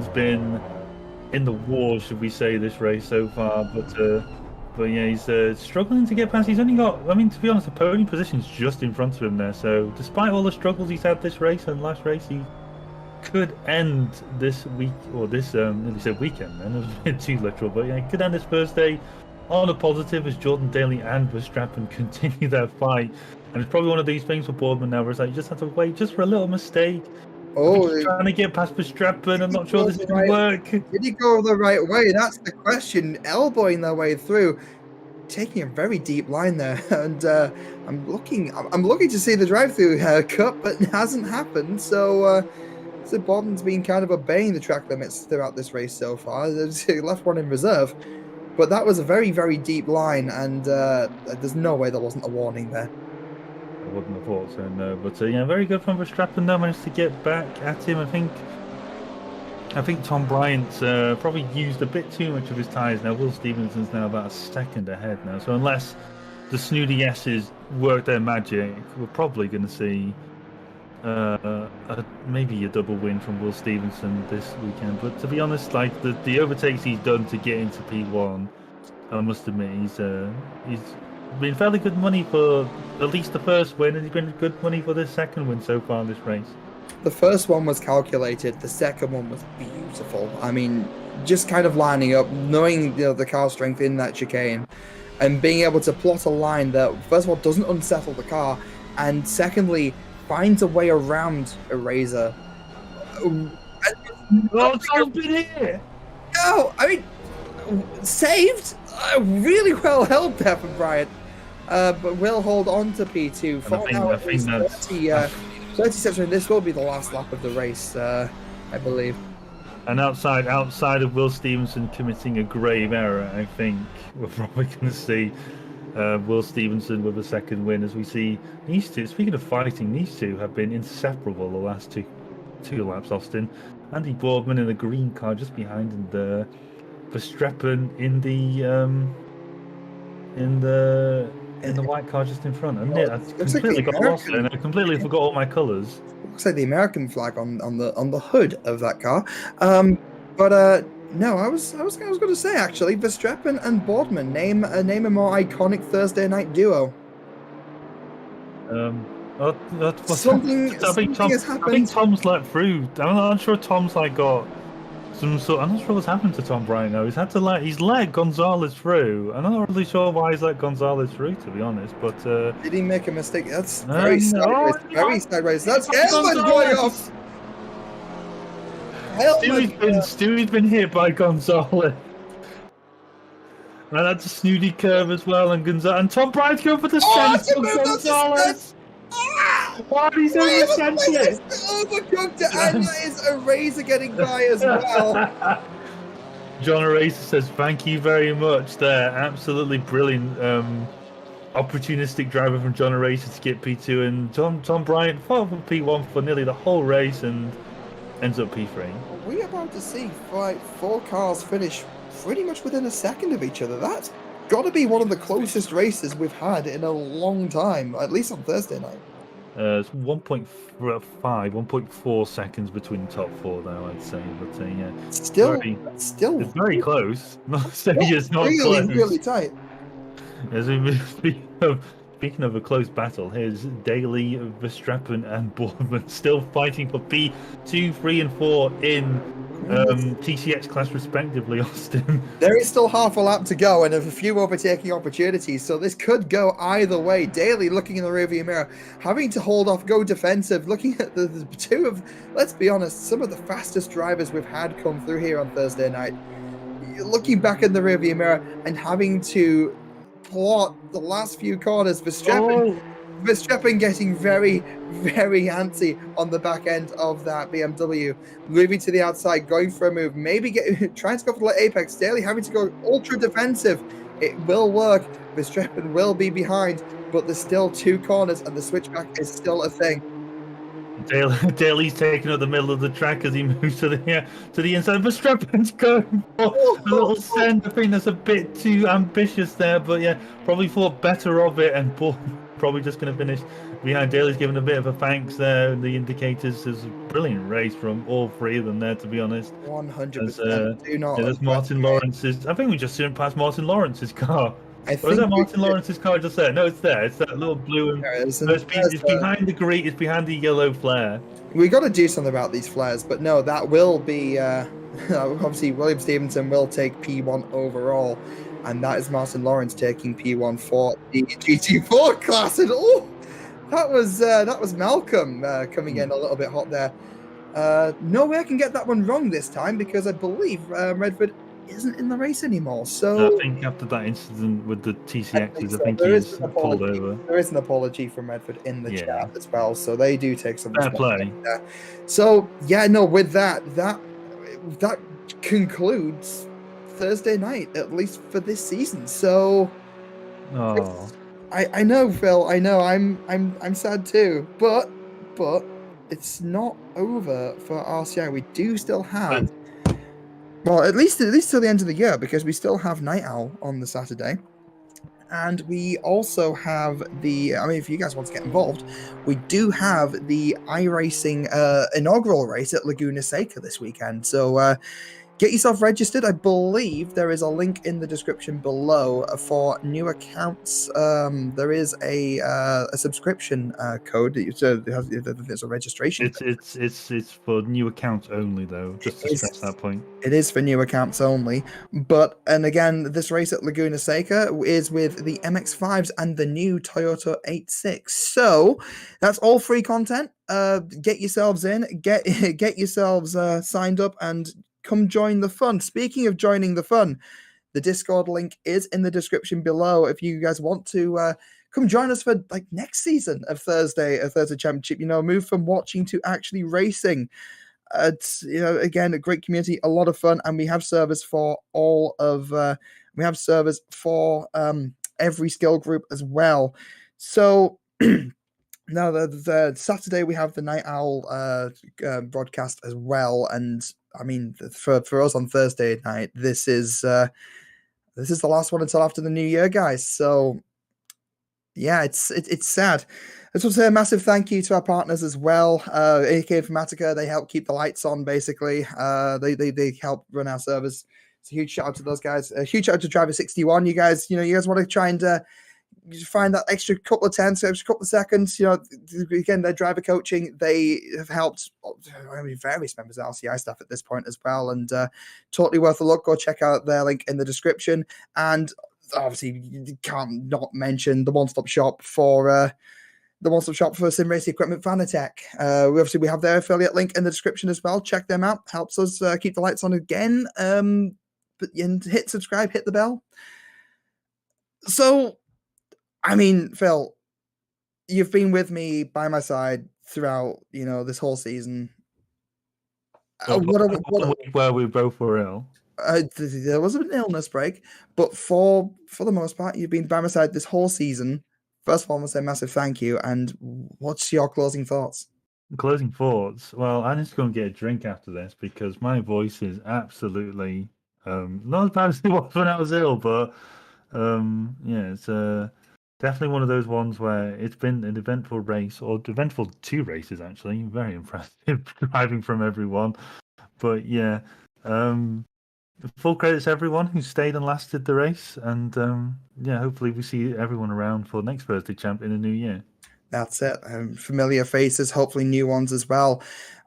been in the war, should we say, this race so far, but yeah, he's struggling to get past. He's only got, I mean, to be honest, the podium position's just in front of him there. So despite all the struggles he's had this race and last race, he could end this week, or this, nearly said weekend then, it was a bit too literal, but yeah, he could end this Thursday on a positive as Jordan Daly and Verstappen continue their fight. And it's probably one of these things for Boardman now where it's like, you just have to wait just for a little mistake. He's trying to get past Verstappen. I'm not sure this is going to work. Did he go the right way? That's the question. Elbowing their way through, taking a very deep line there, and I'm looking to see the drive-through cut, but it hasn't happened. So Bourdain's been kind of obeying the track limits throughout this race so far. There's left one in reserve, but that was a very, very deep line, and there's no way there wasn't a warning there. I wouldn't have thought so, no. But yeah, very good from Verstappen though, managed to get back at him. I think Tom Bryant probably used a bit too much of his tyres now. Will Stevenson's now about a second ahead now. So unless the Snooty S's work their magic, we're probably going to see maybe a double win from Will Stevenson this weekend. But to be honest, like the overtakes he's done to get into P1, I must admit, he's been fairly good money for at least the first win, and he's been good money for the second win so far in this race. The first one was calculated. The second one was beautiful. I mean, just kind of lining up, knowing the car strength in that chicane, and being able to plot a line that, first of all, doesn't unsettle the car, and secondly, finds a way around a Razor. Oh, Tom's been here! No, I mean, saved. Really well held there from Bryant. But will hold on to P2. I think that's 30 steps in. This will be the last lap of the race, I believe. And outside of Will Stevenson committing a grave error, I think we're probably going to see Will Stevenson with a second win. As we see these two, speaking of fighting, these two have been inseparable the last two laps, Austin. Andy Boardman in the green car just behind, and Verstappen in the white car just in front. And I completely got lost and I completely forgot all my colours. Looks like the American flag on the hood of that car. No, I was going to say actually, Verstappen and Boardman name a more iconic Thursday night duo. Something has happened. I think Tom's let through. I'm not sure Tom's got some sort. I'm not sure what's happened to Tom Bryant now. He's let Gonzalez through. I'm not really sure why he's let Gonzalez through, to be honest. But did he make a mistake? That's very sideways. Very sideways. That's helmet going off. Stewie's been hit by Gonzalez. And that's a snooty curve as well, and Tom Bryant's going for the centre of Gonzalez. Why did he say the centre? Overcooked it, and that is a Razor getting by as well. John Eraser says, thank you very much there. Absolutely brilliant opportunistic driver from John Eraser to get P2, and Tom Bryant fought for P1 for nearly the whole race and ends up P3. We're about to see four cars finish pretty much within a second of each other. That's got to be one of the closest races we've had in a long time, at least on Thursday night. It's 1.4 seconds between the top four, though, I'd say. But yeah, still, it's very close. Not saying it's not really, close. Really tight. As we speaking of a close battle, here's Daly, Verstappen, and Boardman still fighting for P2, 3, and 4 in TCX class, respectively. Austin. There is still half a lap to go, and a few overtaking opportunities, so this could go either way. Daly looking in the rearview mirror, having to hold off, go defensive, looking at the two of, let's be honest, some of the fastest drivers we've had come through here on Thursday night. Looking back in the rearview mirror and having to what? The last few corners, Verstappen getting very, very antsy on the back end of that BMW, moving to the outside, going for a move, maybe trying to go for the apex. Daly having to go ultra defensive. It will work. Verstappen will be behind, but there's still 2 corners, and the switchback is still a thing. Daly's taking up the middle of the track as he moves to the inside. Verstappen's going for a little send. I think that's a bit too ambitious there, but yeah, probably thought better of it, and probably just going to finish behind. Daly's given a bit of a thanks there. The indicators is a brilliant race from all 3 of them there, to be honest. 100%. Do not. There's Martin Lawrence's. I think we just soon passed Martin Lawrence's car. I Or is that Martin Lawrence's car just there? No, it's there. It's that little blue and it's behind the green. It's behind the yellow flare. We got to do something about these flares, but no, that will be obviously William Stevenson will take P1 overall, and that is Martin Lawrence taking P1 for the GT4 class. And that was Malcolm coming in a little bit hot there. No way I can get that one wrong this time, because I believe Redford isn't in the race anymore. So I think after that incident with the TCXs, I think he's pulled over. There is an apology from Redford in the chat as well, so they do take some fair play there. So yeah, no, with that concludes Thursday night, at least for this season. So I know, Phil, I know I'm sad too, but it's not over for RCI. We do still have well, at least till the end of the year, because we still have Night Owl on the Saturday. And we also have if you guys want to get involved, we do have the iRacing inaugural race at Laguna Seca this weekend. So get yourself registered. I believe there is a link in the description below for new accounts. There is a subscription code that there's a registration. It's for new accounts only, though. Just to stress that point. It is for new accounts only. And again, this race at Laguna Seca is with the MX-5s and the new Toyota 86. So that's all free content. Get yourselves in. Get yourselves signed up and come join the fun. Speaking of joining the fun, the Discord link is in the description below if you guys want to come join us for like next season of Thursday Championship. Move from watching to actually racing. It's again a great community, a lot of fun, and we have servers for every skill group as well. So now the Saturday we have the Night Owl broadcast as well, and I mean for us on Thursday night, this is the last one until after the new year, guys. So yeah, it's sad. I just want to say a massive thank you to our partners as well. AK Informatica, they help keep the lights on, basically. They help run our servers. It's a huge shout out to those guys. A huge shout out to Driver 61. You guys want to try and find that extra couple of tenths, extra couple of seconds. Again, their driver coaching, they have helped various members of RCI staff at this point as well, and totally worth a look. Go check out their link in the description. And obviously, you can't not mention the one-stop shop for sim racing equipment, Vanatech. We have their affiliate link in the description as well. Check them out. Helps us keep the lights on again. And hit subscribe, hit the bell. So, I mean, Phil, you've been with me by my side throughout, this whole season. Where we both were ill. There was an illness break, but for the most part, you've been by my side this whole season. First of all, I want to say a massive thank you. And what's your closing thoughts? Closing thoughts? Well, I need to go and get a drink after this because my voice is absolutely not as bad as it was when I was ill, but it's definitely one of those ones where it's been an eventful race, or eventful 2 races actually. Very impressive driving from everyone. But yeah, full credits to everyone who stayed and lasted the race, and hopefully we see everyone around for next Thursday Champ in the new year. That's it. Familiar faces, hopefully new ones as well.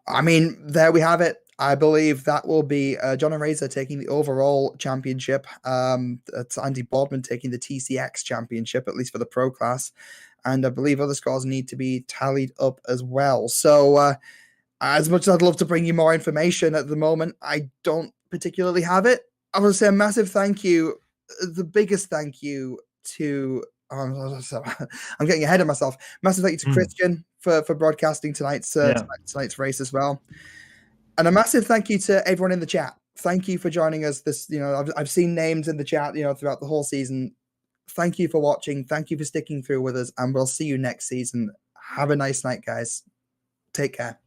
I mean, there we have it. I believe that will be John and Razor taking the overall championship. It's Andy Boardman taking the TCX championship, at least for the pro class. And I believe other scores need to be tallied up as well. So as much as I'd love to bring you more information at the moment, I don't particularly have it. I want to say a massive thank you, the biggest thank you to I'm getting ahead of myself. Massive thank you to Christian for broadcasting tonight's race as well. And a massive thank you to everyone in the chat. Thank you for joining us. I've seen names in the chat, throughout the whole season. Thank you for watching. Thank you for sticking through with us, and we'll see you next season. Have a nice night, guys. Take care.